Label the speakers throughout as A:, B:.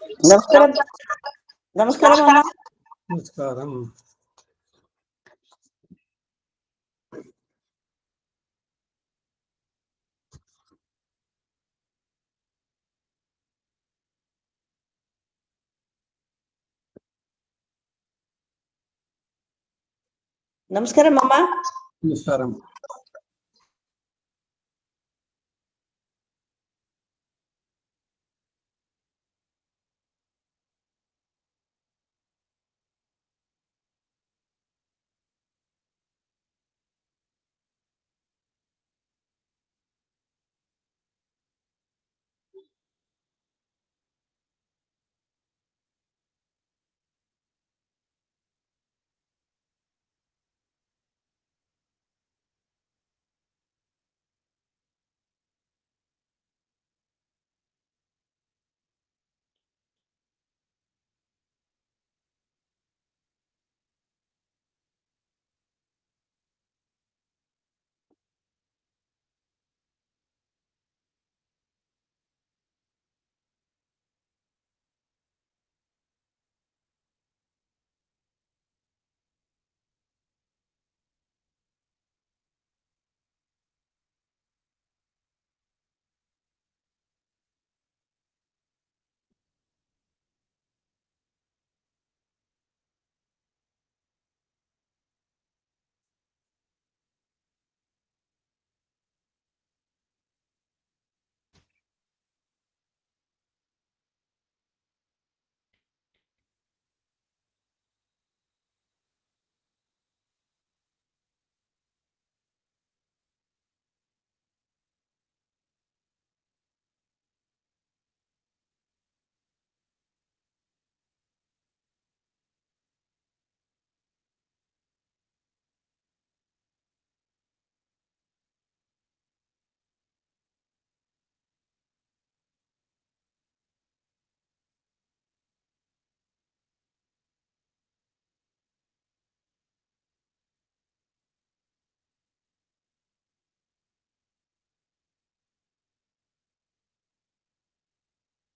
A: నమస్కారం నమస్కారం అమ్మా.
B: నమస్కారం.
A: నమస్కారం అమ్మా.
B: నమస్కారం.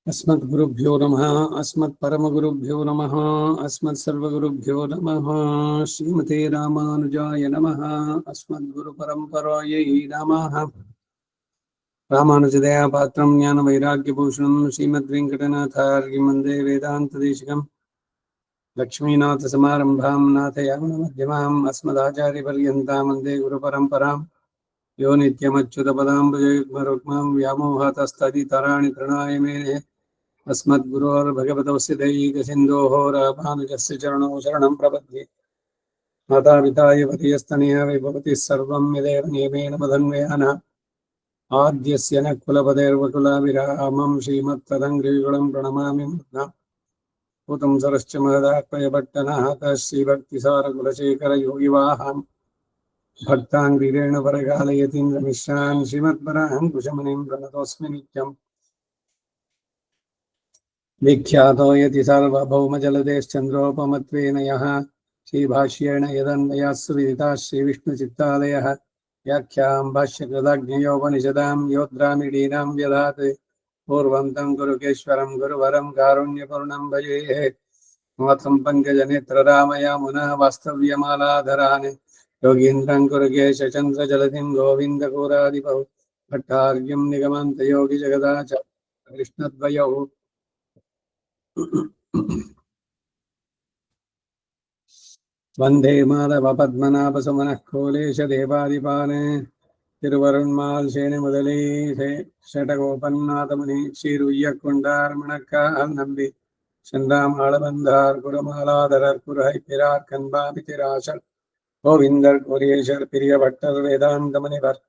B: अस्मद्गुरुभ्यो नमः. अस्मत्परमगुरुभ्यो नमः. अस्मत्सर्वगुरुभ्यो नमः. श्रीमते रामानुजाय नमः. अस्मद्गुरुपरम्परायै नमः. रामानुजदयापात्रं ज्ञानवैराग्यभूषणं श्रीमद्वेङ्कटनाथार्यं वन्दे वेदान्तदेशिकं लक्ष्मीनाथसमारम्भां नाथयामुनमध्यमाम् अस्मदाचार्यपर्यन्तां वन्दे गुरुपरम्परां यो नित्यमच्युतपदाम्बुजयुग्मरुक्मां व्यामोहतस्तदितराणि तृणाय मेने अस्मद्गुरोर्भगवतोऽस्य दैकसिन्धोः रामानुजस्य चरणौ शरणं प्रपद्ये. मातापिताय वर्यस्तनया विभवतिः सर्वं यदेव नियमेन मदन्वयाना आद्यस्य न कुलपतेर्वकुलाभिरामं श्रीमत्तदङ्घ्रियुगलं प्रणमामि मूर्ध्ना भूतं सरश्च महदाह्वयभट्टनाथः श्रीभक्तिसारकुलशेखरयोगिवाहान् भक्ताङ्घ्रिरेण परकालयतीन्द्रमिश्रान् श्रीमत्परान् कुशमुनिं प्रणतोऽस्मि नित्यम्. विख्यातो यति सार्वभौमजलदेश्चन्द्रोपमत्वेन यः श्रीभाष्येण यदन्वयाः सुविदिताः श्रीविष्णुचित्तालयः व्याख्यां भाष्यकृताज्ञयोपनिषदां योद्रामिडीनां व्यधात् पूर्वं तं गुरुकेश्वरं गुरुवरं कारुण्यपूर्णं भजे. मातं पङ्कजनेत्ररामयामुना वास्तव्यमालाधरान् योगीन्द्रं कुरुकेशचन्द्रजलधिं गोविन्दघोरादिपौ भट्टार्घ्यं निगमान्तयोगिजगदाचार्य कृष्णद्वयौ वन्दे माधवपद्मनाभसुमनः कोलेशदेवादिपान् तिरुवरुण्माल् शेणुमुदली षटगोपन्नाथमुनि श्रीरुय्यकुण्डार्मणक्काल् नम्बि चन्दामाळबन्धार् कुरुमालाधरर् कुरुहैपिरार् कन्बापितिराशर् गोविन्दर् कोरियेशर् पिरियभट्टर् वेदान्तमुनिवर्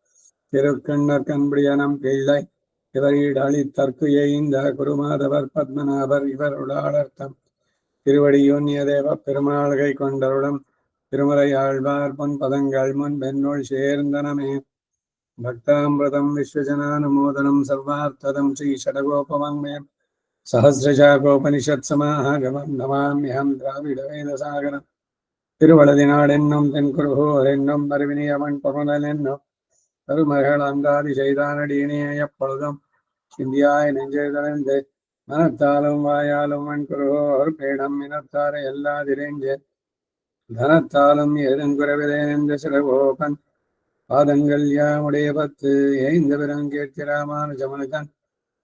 B: तिरुक्कण्णर् कण्बुडियनं पिळ्ळै இவரீடாளித்தற்கு எய்ந்த குருமாதவர் பத்மநாபர் இவர் உளாளர்த்தம் திருவடியூன்யதேவ பெருமாள்கை கொண்டருடம் திருமலையாழ்வார் பொன் பதங்கள் முன் பெண்ணுள் சேர்ந்தனமே. பக்தாமிரதம் விஸ்வஜனானுமோதனம் சர்வார்த்ததம் ஸ்ரீ ஷடகோபவாங்மயம் சஹசிரசாகோபனிஷத்சமாகமம் நமாம்யஹம் திராவிட வேதசாகரம். திருவளதினாடென்னும் தென்குருகூர் என்னும் மறுவினியவன் பொருளன் என்னும் கருமகள் அந்தாதி செய்தானடியினே எப்பொழுதும் சிந்தியாய் நெஞ்செழுதறிந்து மனத்தாலும் வாயாலும் மண்குருகோர் பேடம் இனத்தார எல்லாதிரேஞ்சு தனத்தாலும் ஏதுங்குறவிலேன் என்ற சிறகோபன் பாதங்கள் யாமுடைய பத்து ஏந்த பிறம் கேட்கிறாமானுஜமனுகன்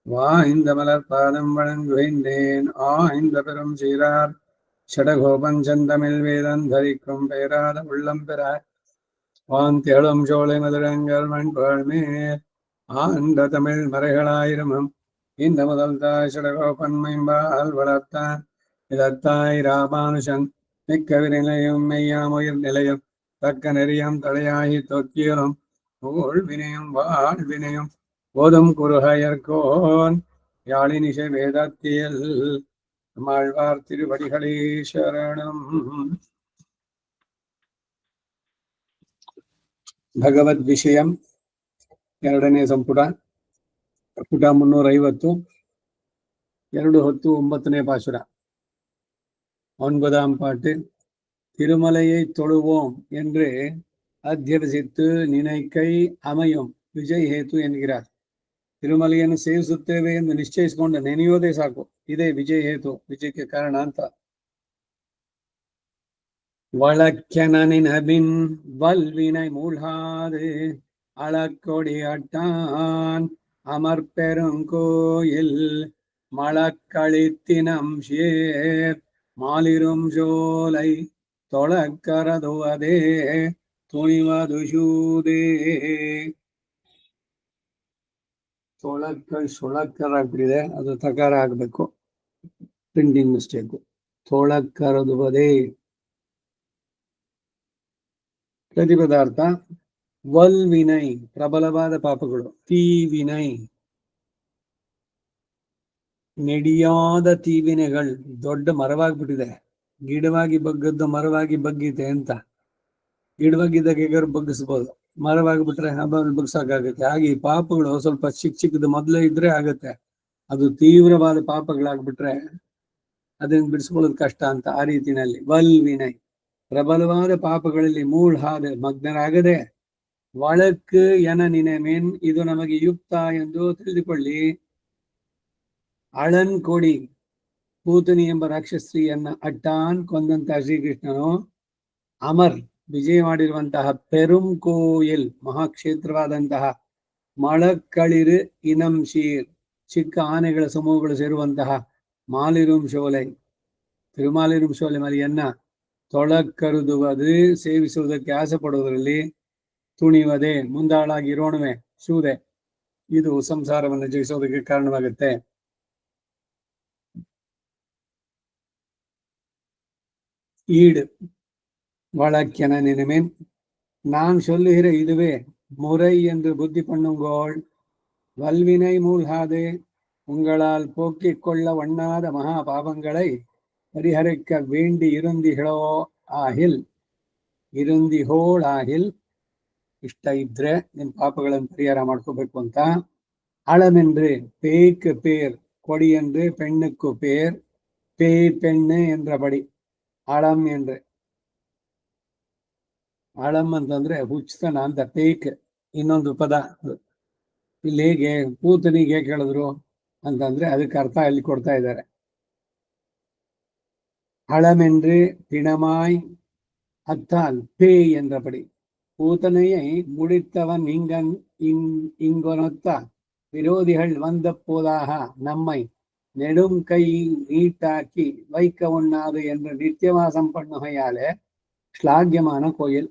B: வா இந்த மலர் பாதம் வழங்குகின்றேன் இந்த பெரும் சீரார் சடகோபன் செந்தமிழ் வேதம் தரிக்கும் பெயராத உள்ளம் பெற வான் தேளும் சோலை மதுரங்கள் மண்புகழ்மேல் ஆண்ட தமிழ் மறைகளாயிரமும் இந்த முதல் தாய் சடகோபன் மைம்பால் வளர்த்தான் இதத்தாய் ராமானுஷன் மிக்க வினையும் மெய்யாமுயிர் நிலையும் தக்க நெறியம் தலையாகி தொக்கியலும் ஊழ்வினையும் வாழ்வினையும் போதும் குருகையர்கோன் யாழினிசை வேதத்தியல் மாழ்வார் திருவடிகளே ಶರಣಂ. ಭಗವದ್ ವಿಷಯಂ 2ನೇ ಸಂಪುಟ, ಪುಟ 350, 2:10 பாசுர. 9ஆம் பாட்டு. திருமலையை தொழுவோம் என்று ಅಧ್ಯಸಿத்து ನಿನೈಕೈ ಅಮಯಂ ವಿಜಯ್ ಹೇತು ಎನ್கிறார். ತಿರುಮಲೆಯನ್ನು ಸೇವಿಸುತ್ತೇವೆ ಎಂದು ನಿಶ್ಚಯಿಸಿಕೊಂಡು ನೆನೆಯೋದೇ ಸಾಕು, ಇದೇ ವಿಜಯ ಹೇತು, ವಿಜಯಕ್ಕೆ ಕಾರಣ ಅಂತ. வழக்கெனின் வல்வினை மூழ்காது அளக்கொடியாட்டான் அமர்பெருங்கோயில் மழக்களித்தினம் சேர் மாலிரும் ஜோலை ತೊಳಕರದುವದೇ ತುಣಿವದುಶೂದೇ. ಸೊಳಕರ ಆಗ್ಬಿಟ್ಟಿದೆ, ಅದು ತಕಾರ ಆಗ್ಬೇಕು, ಪ್ರಿಂಟಿಂಗ್ ಮಿಸ್ಟೇಕು. ತೊಳಕರದುವದೇ ಪ್ರತಿಪದಾರ್ಥ. ವಲ್ ವಿನಯ್ ಪ್ರಬಲವಾದ ಪಾಪಗಳು. ತೀ ವಿನಯ್ ನೆಡಿಯಾದ ತೀವಿನೆಗಳು. ದೊಡ್ಡ ಮರವಾಗ್ಬಿಟ್ಟಿದೆ, ಗಿಡವಾಗಿ ಬಗ್ಗದ್ದು ಮರವಾಗಿ ಬಗ್ಗಿದೆ ಅಂತ. ಗಿಡವಾಗಿದ್ದಾಗ ಹೇಗಾರು ಬಗ್ಗಿಸ್ಬೋದು, ಮರವಾಗಿಬಿಟ್ರೆ ಹಬ್ಬ ಬಗ್ಸಾಕಾಗತ್ತೆ. ಹಾಗೆ ಈ ಪಾಪಗಳು ಸ್ವಲ್ಪ ಚಿಕ್ಕದು ಮೊದಲೇ ಇದ್ರೆ ಆಗತ್ತೆ, ಅದು ತೀವ್ರವಾದ ಪಾಪಗಳಾಗ್ಬಿಟ್ರೆ ಅದನ್ನ ಬಿಡಿಸ್ಕೊಳ್ಳೋದು ಕಷ್ಟ ಅಂತ. ಆ ರೀತಿನಲ್ಲಿ ವಲ್ ವಿನಯ್ ಪ್ರಬಲವಾದ ಪಾಪಗಳಲ್ಲಿ ಮೂಳ್ಹಾದ ಮಗ್ನರಾಗದೆ, ಒಳಕ್ಕೆ ಎನ ನಿನೆಮೇನ್ ಇದು ನಮಗೆ ಯುಕ್ತ ಎಂದು ತಿಳಿದುಕೊಳ್ಳಿ. ಅಳನ್ ಕೊಡಿ ಪೂತನಿ ಎಂಬ ರಾಕ್ಷಸ್ತ್ರೀಯನ್ನ ಅಟ್ಟಾನ್ ಕೊಂದಂತಹ ಶ್ರೀಕೃಷ್ಣನು ಅಮರ್ ವಿಜಯ ಮಾಡಿರುವಂತಹ ಪೆರುಂ ಕೋಯಿಲ್ ಮಹಾಕ್ಷೇತ್ರವಾದಂತಹ ಮಳಕ್ಕಳಿರು ಇನಂ ಶೀರ್ ಚಿಕ್ಕ ಆನೆಗಳ ಸಮೂಹಗಳು ಸೇರುವಂತಹ ಮಾಲಿರುಂ ಶೋಲೆ ತಿರುಮಾಲಿರುಂ ಶೋಲೆ ಮರಿಯನ್ನ ತೊಳಕರುದುವುದು ಸೇವಿಸುವುದಕ್ಕೆ ಆಸೆ ಪಡುವುದರಲ್ಲಿ ತುಣಿವದೆ ಮುಂದಾಳಾಗಿ ಇರೋಣವೆ ಶೂದೆ, ಇದು ಸಂಸಾರವನ್ನು ಜಯಿಸೋದಕ್ಕೆ ಕಾರಣವಾಗುತ್ತೆ. ஈடு வழக்கென நினைமேன் நான் சொல்லுகிற இதுவே முறை என்று புத்தி பண்ணுங்கோள். வல்வினை மூழ்காதே உங்களால் போக்கிக் கொள்ள ஒண்ணாத மகா பாவங்களை ಪರಿಹರಿக்க வேண்டி ಇರುಂದಿಹೋಳ್ ಆಗಿಲ್ ಇಷ್ಟ ಇದ್ರೆ ನಿಮ್ ಪಾಪಗಳನ್ನು ಪರಿಹಾರ ಮಾಡ್ಕೋಬೇಕು ಅಂತ. அளமென்று பேய்க்கு பேர், கொடி என்று பெண்ணுக்கு பேர், பேய் பெண்ணு என்றபடி ಅಳಂ ಎಂದ್ರೆ. ಅಳಂ ಅಂತಂದ್ರೆ ಹುಚ್ಚತನ ಅಂತ. ಪೇಕ್ ಇನ್ನೊಂದು ಪದ. ಇಲ್ಲಿ ಹೇಗೆ ಪೂತನಿಗೆ ಕೇಳಿದ್ರು ಅಂತಂದ್ರೆ ಅದಕ್ಕೆ ಅರ್ಥ ಅಲ್ಲಿ ಕೊಡ್ತಾ ಇದ್ದಾರೆ. ಅಳಮೆಂದ್ರೆ பிணமாய் அத்தால் பேய் என்றபடி. பூத்தனையை முடித்தவன் இங்கொனொத்த விரோதிகள் வந்த போதாக நம்மை நெடும் கை நீட்டாக்கி வைக்க உண்ணாது என்று நித்தியவாசம் பண்ணுகையாலே ஸ்லாகியமான கோயில்.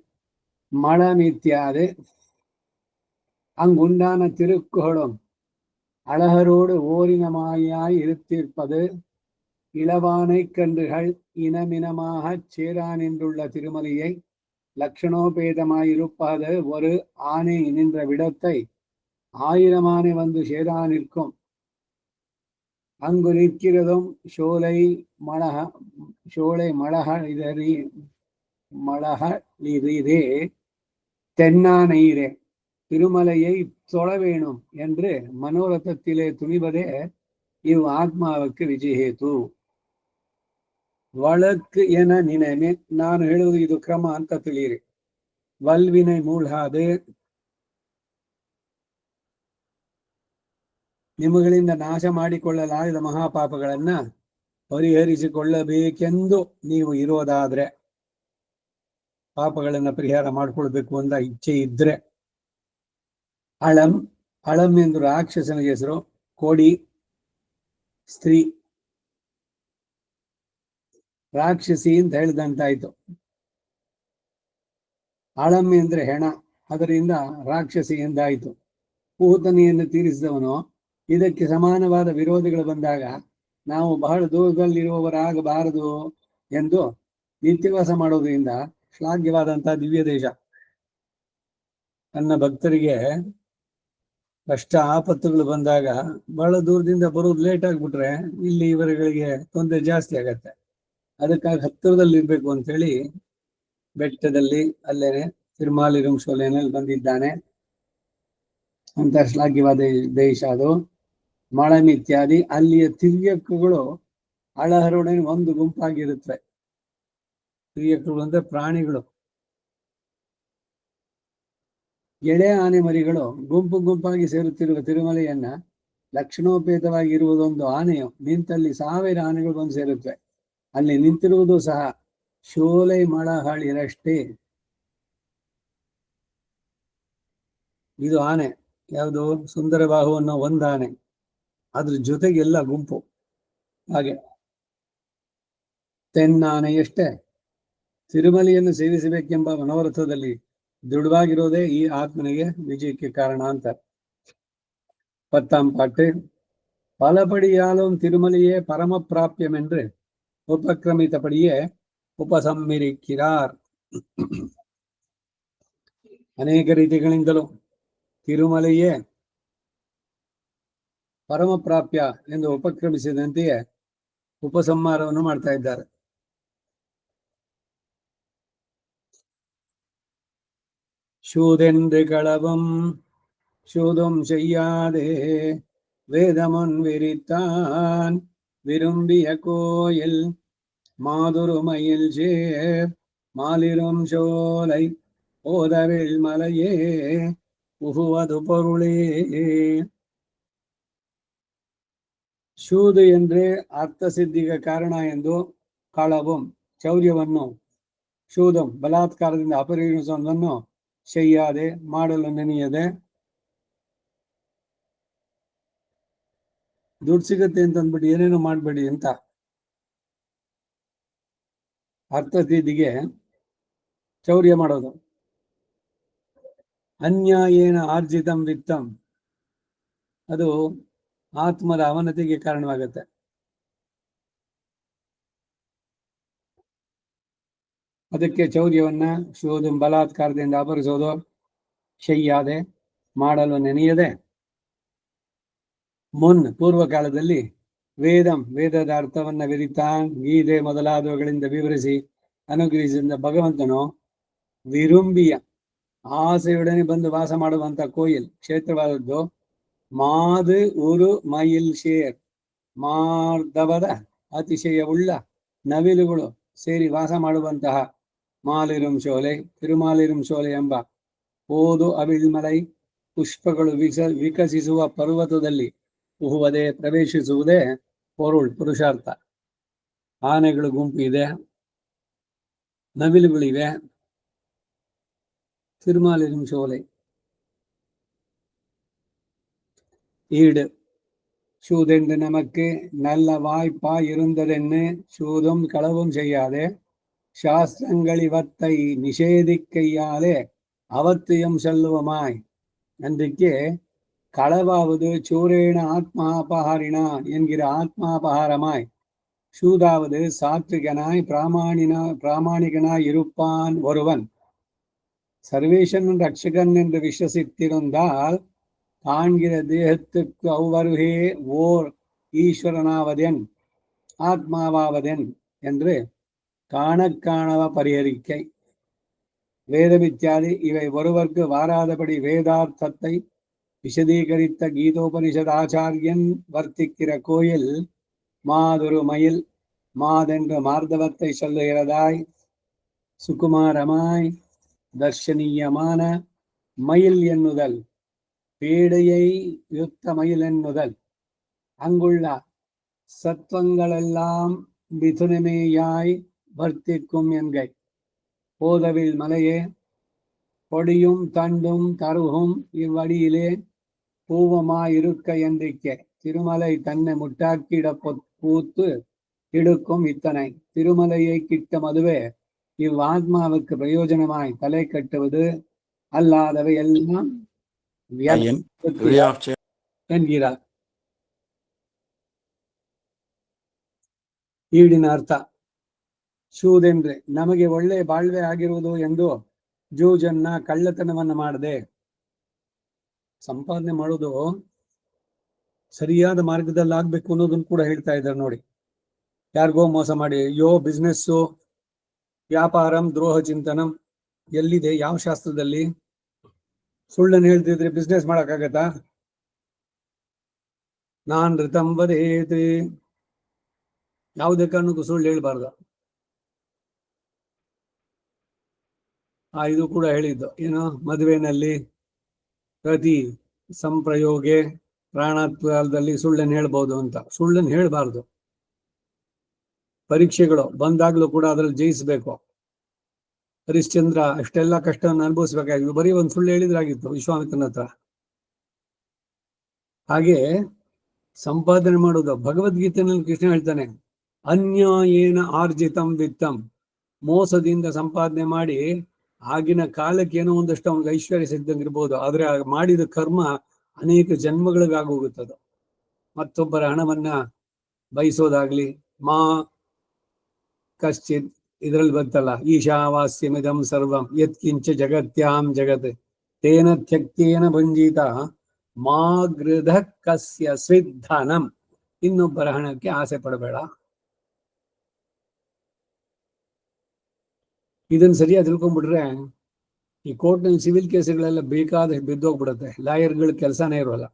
B: மழமித்தியாது அங்குண்டான திருக்குகளும் அழகரோடு ஓரினமாயாய் இருத்திருப்பது. இளவானை கன்றுகள் இனமினமாக சேரா நின்றுள்ள திருமலையை லட்சணோபேதமாயிருப்பது ஒரு ஆனை நின்ற விடத்தை 1000 ஆனை வந்து சேரா நிற்கும். அங்கு நிற்கிறதும் சோலை மழகளிரே தென்னானையிரே திருமலையை தொழ வேணும் என்று மனோரதத்திலே துணிவதே இவ் ஆத்மாவுக்கு ವಿಜಯೇತು. ವಳಕ್ ಎನ ನಿನೆಮೆ ನಾನು ಹೇಳುವುದು ಇದು ಕ್ರಮ ಅಂತ ತಿಳಿಯಿರಿ. ವಲ್ವಿನೈ ಮೂಳ್ಹಾದೆ ನಿಮ್ಮಗಳಿಂದ ನಾಶ ಮಾಡಿಕೊಳ್ಳಲಾಗದ ಮಹಾಪಾಪಗಳನ್ನ ಪರಿಹರಿಸಿಕೊಳ್ಳಬೇಕೆಂದು ನೀವು ಇರೋದಾದ್ರೆ, ಪಾಪಗಳನ್ನ ಪರಿಹಾರ ಮಾಡಿಕೊಳ್ಬೇಕು ಅಂತ ಇಚ್ಛೆ ಇದ್ರೆ, ಅಳಂ ಅಳಂ ಎಂದು ರಾಕ್ಷಸನಿಗೆ ಹೆಸರು, ಕೋಡಿ ಸ್ತ್ರೀ, ರಾಕ್ಷಸಿ ಅಂತ ಹೇಳಿದಂತಾಯ್ತು. ಅಳಂ ಎಂದ್ರೆ ಹೆಣ, ಅದರಿಂದ ರಾಕ್ಷಸಿ ಎಂದಾಯಿತು. ಪೂತನೆಯನ್ನು ತೀರಿಸಿದವನು ಇದಕ್ಕೆ ಸಮಾನವಾದ ವಿರೋಧಿಗಳು ಬಂದಾಗ ನಾವು ಬಹಳ ದೂರದಲ್ಲಿರುವವರಾಗಬಾರದು ಎಂದು ನಿತ್ಯವಾಸ ಮಾಡೋದ್ರಿಂದ ಶ್ಲಾಘ್ಯವಾದಂತಹ ದಿವ್ಯ ದೇಶ. ತನ್ನ ಭಕ್ತರಿಗೆ ಕಷ್ಟ ಆಪತ್ತುಗಳು ಬಂದಾಗ ಬಹಳ ದೂರದಿಂದ ಬರೋದು ಲೇಟ್ ಆಗ್ಬಿಟ್ರೆ ಇಲ್ಲಿ ಇವರುಗಳಿಗೆ ತೊಂದರೆ ಜಾಸ್ತಿ ಆಗತ್ತೆ. ಅದಕ್ಕಾಗಿ ಹತ್ತಿರದಲ್ಲಿ ಇರ್ಬೇಕು ಅಂತೇಳಿ ಬೆಟ್ಟದಲ್ಲಿ ಅಲ್ಲೇನೆ ತಿರುಮಾಲಿರುಂಶೋಲೆನಲ್ಲಿ ಬಂದಿದ್ದಾನೆ ಅಂತ ಶ್ಲಾಘ್ಯವಾದ ದೇಶ ಅದು. ಮಳಂ ಇತ್ಯಾದಿ ಅಲ್ಲಿಯ ತಿರ್ಯಕ್ಕುಗಳು ಅಳಹರೊಡನೆ ಒಂದು ಗುಂಪಾಗಿರುತ್ತವೆ. ತಿರ್ಯಕ್ಕುಗಳು ಅಂದ್ರೆ ಪ್ರಾಣಿಗಳು. ಎಳೆ ಆನೆ ಮರಿಗಳು ಗುಂಪು ಗುಂಪಾಗಿ ಸೇರುತ್ತಿರುವ ತಿರುಮಲೆಯನ್ನ ಲಕ್ಷಣೋಪೇತವಾಗಿ ಇರುವುದೊಂದು ಆನೆಯು ನಿಂತಲ್ಲಿ 1000 ಆನೆಗಳು ಬಂದು ಸೇರುತ್ತವೆ. ಅಲ್ಲಿ ನಿಂತಿರುವುದು ಸಹ ಶೋಲೆ ಮಳಹಳಿರಷ್ಟೇ. ಇದು ಆನೆ ಯಾವುದು? ಸುಂದರಬಾಹು ಅನ್ನೋ ಒಂದು ಆನೆ, ಅದ್ರ ಜೊತೆಗೆಲ್ಲ ಗುಂಪು. ಹಾಗೆ ತೆನ್ನಾನೆಯಷ್ಟೇ ತಿರುಮಲೆಯನ್ನು ಸೇವಿಸಬೇಕೆಂಬ ಮನೋರಥದಲ್ಲಿ ದೃಢವಾಗಿರೋದೇ ಈ ಆತ್ಮನಿಗೆ ವಿಜಯಕ್ಕೆ ಕಾರಣ ಅಂತ. 10ஆம் பாட்டு. பலபடியாலும் திருமலையே பரம பிராபியம் என்று உபக்கிரமித்தபடியே ಉಪಸಂಹರಿಕ್ಕಿರಾರ್. ಅನೇಕ ರೀತಿಗಳಿಂದಲೂ ತಿರುಮಲೆಯೇ ಪರಮ ಪ್ರಾಪ್ಯ ಎಂದು ಉಪಕ್ರಮಿಸಿದಂತೆಯೇ ಉಪಸಂಹಾರವನ್ನು ಮಾಡ್ತಾ ಇದ್ದಾರೆ. ಶೂದೆಂದು களவம் சூதும் செய்யாதே வேதமுன் விரித்தான் விரும்பிய கோயில் மாதுருமயில் சேர் மாலிரும் சோலை ஓதவில் மலையே உಹುவது பொருளே. ಶೂದು ಎಂದ್ರೆ ಅರ್ಥಸಿದ್ಧಿಗೆ ಕಾರಣ ಎಂದು, ಕಳವಂ ಚೌರ್ಯವನ್ನು, ಶೂದಂ ಬಲಾತ್ಕಾರದಿಂದ ಅಪರಿಣಿಸುವುದನ್ನು, ಶಯ್ಯಾದೆ ಮಾಡಲು ನೆನೆಯದೆ, ದುಡ್ಡು ಸಿಗುತ್ತೆ ಅಂತ ಅಂದ್ಬಿಟ್ಟು ಏನೇನು ಮಾಡಬೇಡಿ ಅಂತ. ಅರ್ಥಸಿದ್ಧಿಗೆ ಚೌರ್ಯ ಮಾಡೋದು. ಅನ್ಯಾಯೇನ ಆರ್ಜಿತಂ ವಿತ್ತಂ, ಅದು ಆತ್ಮದ ಅವನತಿಗೆ ಕಾರಣವಾಗುತ್ತೆ. ಅದಕ್ಕೆ ಚೌರ್ಯವನ್ನ, ಶೋಧ ಬಲಾತ್ಕಾರದಿಂದ ಅಪಹರಿಸೋದು, ಶಯ್ಯಾದೆ ಮಾಡಲು ನೆನೆಯದೆ, ಪೂರ್ವ ಕಾಲದಲ್ಲಿ ವೇದಂ ವೇದದ ಅರ್ಥವನ್ನ ವಿರಿತಾನ್ ಗೀತೆ ಮೊದಲಾದವುಗಳಿಂದ ವಿವರಿಸಿ ಅನುಗ್ರಹಿಸಿದ ಭಗವಂತನು ವಿರುಂಬಿಯ ಆಸೆಯೊಡನೆ ಬಂದು ವಾಸ ಮಾಡುವಂತ ಕೋಯಿಲ್ ಕ್ಷೇತ್ರವಾದದ್ದು. ಮಾದು ಉರು ಮಯಿಲ್ ಶೇರ್, ಮಾರ್ಧವದ ಅತಿಶಯವುಳ್ಳ ನವಿಲುಗಳು ಸೇರಿ ವಾಸ ಮಾಡುವಂತಹ ಮಾಲಿರುಂ ಶೋಲೆ, ತಿರುಮಾಲಿರುಂ ಶೋಲೆ ಎಂಬ ಓದು ಅವಿಳ್ಮಲೈ ಪುಷ್ಪಗಳು ವಿಕಸಿಸುವ ಪರ್ವತದಲ್ಲಿ ಉಹುವುದೇ ಪ್ರವೇಶಿಸುವುದೇ ಪುರುಷಾರ್ಥ. ಆನೆಗಳು ಗುಂಪು ಇದೆ, ನವಿಲುಗಳಿವೆ, ತಿರುಮಾಲಿರುಂ ಶೋಲೆ. ஈடு சூதென்று நமக்கு நல்ல வாய்ப்பாய் இருந்ததென்னு சூதும் களவும் செய்யாதே சாஸ்திரங்களிவத்தை நிஷேதிக்கையாலே அவத்தியம் செல்லுவமாய். அன்றைக்கு களவாவது சூரேன ஆத்மாபகாரினா என்கிற ஆத்மாபகாரமாய், சூதாவது சாத்விகனாய் பிராமணிகனாய் இருப்பான் ஒருவன். சர்வேஷன் ரட்சகன் என்று விஸ்வசித்திருந்தால் காண்கிற தேகத்துக்கு அவ்வருகே ஓர் ஈஸ்வரனாவதென் ஆத்மாவாவதென் என்று காணக்காணவ பரிகரிக்கை. வேதமித்யாதி இவை ஒருவர்க்கு வாராதபடி வேதார்த்தத்தை விசதீகரித்த கீதோபனிஷத் ஆச்சாரியன் வர்த்திக்கிற கோயில் மாதுரு மயில், மாதென்று மார்தவத்தை சொல்லுகிறதாய் சுகுமாரமாய் தர்ஷனீயமான மயில் எண்ணுதல், பேடையை யுத்த மயில் எண்ணுதல், அங்குள்ள சத்வங்களெல்லாம் மிதுனமேயாய் வர்த்திக்கும் என்கை போதவில் மலையே பொடியும் தண்டும் கருகும் இவ்வடியிலே பூவமாயிருக்க என்றிக்க திருமலை தன்னை முட்டாக்கிட பூத்து இடுக்கும் இத்தனை திருமலையை கிட்ட மதுவே இவ்வாத்மாவுக்கு பிரயோஜனமாய் தலை கட்டுவது அல்லாதவை எல்லாம் என்கிறார். ಈಡಿನ ಅರ್ಥ ಶೂದೆಂದ್ರೆ ನಮಗೆ ಒಳ್ಳೆ ಬಾಳ್ವೆ ಆಗಿರುವುದು ಎಂದು ಜೂಜನ್ನ ಕಳ್ಳತನವನ್ನ ಮಾಡದೆ ಸಂಪಾದನೆ ಮಾಡೋದು ಸರಿಯಾದ ಮಾರ್ಗದಲ್ಲಿ ಆಗ್ಬೇಕು ಅನ್ನೋದನ್ನು ಕೂಡ ಹೇಳ್ತಾ ಇದ್ದಾರೆ ನೋಡಿ. ಯಾರಿಗೋ ಮೋಸ ಮಾಡಿ ಬಿಸ್ನೆಸ್ಸು ವ್ಯಾಪಾರಂ ದ್ರೋಹ ಚಿಂತನಂ ಎಲ್ಲಿದೆ? ಯಾವ ಶಾಸ್ತ್ರದಲ್ಲಿ? ಸುಳ್ಳನ್ನು ಹೇಳ್ತಿದ್ರೆ ಬಿಸ್ನೆಸ್ ಮಾಡಕ್ಕಾಗತ್ತಾ? ನಾನ್ ಋತಂ ವದೇತಿ, ಯಾವುದೇ ಕಾರಣಕ್ಕೂ ಸುಳ್ಳು ಹೇಳ್ಬಾರ್ದು. ಇದು ಕೂಡ ಹೇಳಿದ್ದು ಏನು, ಮದುವೆನಲ್ಲಿ ಪ್ರತಿ ಸಂಪ್ರಯೋಗೆ ಪ್ರಾಣತ್ವದಲ್ಲಿ ಸುಳ್ಳನ್ನು ಹೇಳ್ಬೋದು ಅಂತ. ಸುಳ್ಳನ್ನು ಹೇಳ್ಬಾರ್ದು. ಪರೀಕ್ಷೆಗಳು ಬಂದಾಗ್ಲೂ ಕೂಡ ಅದ್ರಲ್ಲಿ ಜಯಿಸ್ಬೇಕು. ಹರಿಶ್ಚಂದ್ರ ಅಷ್ಟೆಲ್ಲ ಕಷ್ಟವನ್ನು ಅನುಭವಿಸ್ಬೇಕಾಗಿತ್ತು, ಬರೀ ಒಂದು ಸುಳ್ಳು ಹೇಳಿದ್ರಾಗಿತ್ತು ವಿಶ್ವಾಮಿತ್ರನ ಹತ್ರ. ಹಾಗೆ ಸಂಪಾದನೆ ಮಾಡೋದು ಭಗವದ್ಗೀತೆನಲ್ಲಿ ಕೃಷ್ಣ ಹೇಳ್ತಾನೆ, ಅನ್ಯಾಯೇನ ಆರ್ಜಿತಂ ವಿತ್ತಂ, ಮೋಸದಿಂದ ಸಂಪಾದನೆ ಮಾಡಿ ಆಗಿನ ಕಾಲಕ್ಕೆ ಏನೋ ಒಂದಷ್ಟು ಅವ್ನಿಗೆ ಐಶ್ವರ್ಯ ಸಿದ್ಧಂಗಿರ್ಬೋದು, ಆದ್ರೆ ಮಾಡಿದ ಕರ್ಮ ಅನೇಕ ಜನ್ಮಗಳಿಗಾಗೋಗುತ್ತದು. ಮತ್ತೊಬ್ಬರ ಹಣವನ್ನ ಬಯಸೋದಾಗ್ಲಿ, ಮಾ ಕಶ್ಚಿತ್ ಇದ್ರಲ್ಲಿ ಬಂತಲ್ಲ, ಈಶಾವಾಸ್ಯಮಿದಂ ಸರ್ವಂ ಯತ್ಕಿಂಚ ಜಗತ್ಯಾಂ ಜಗತ್ ತೇನ ತ್ಯಕ್ತೇನ ಭಂಜಿತ ಮಾ ಗೃಧ ಕಸ್ಯ ಸ್ವಿಧನಂ. ಇನ್ನೊಬ್ಬರ ಹಣಕ್ಕೆ ಆಸೆ ಪಡಬೇಡ. ಇದನ್ನ ಸರಿಯಾಗಿ ತಿಳ್ಕೊಂಡ್ಬಿಟ್ರೆ ಈ ಕೋರ್ಟ್ನಲ್ಲಿ ಸಿವಿಲ್ ಕೇಸ್ಗಳೆಲ್ಲ ಬೇಕಾದಷ್ಟು ಬಿದ್ದೋಗ್ಬಿಡುತ್ತೆ. ಲಾಯರ್ಗಳ ಕೆಲಸನೇ ಇರೋಲ್ಲ.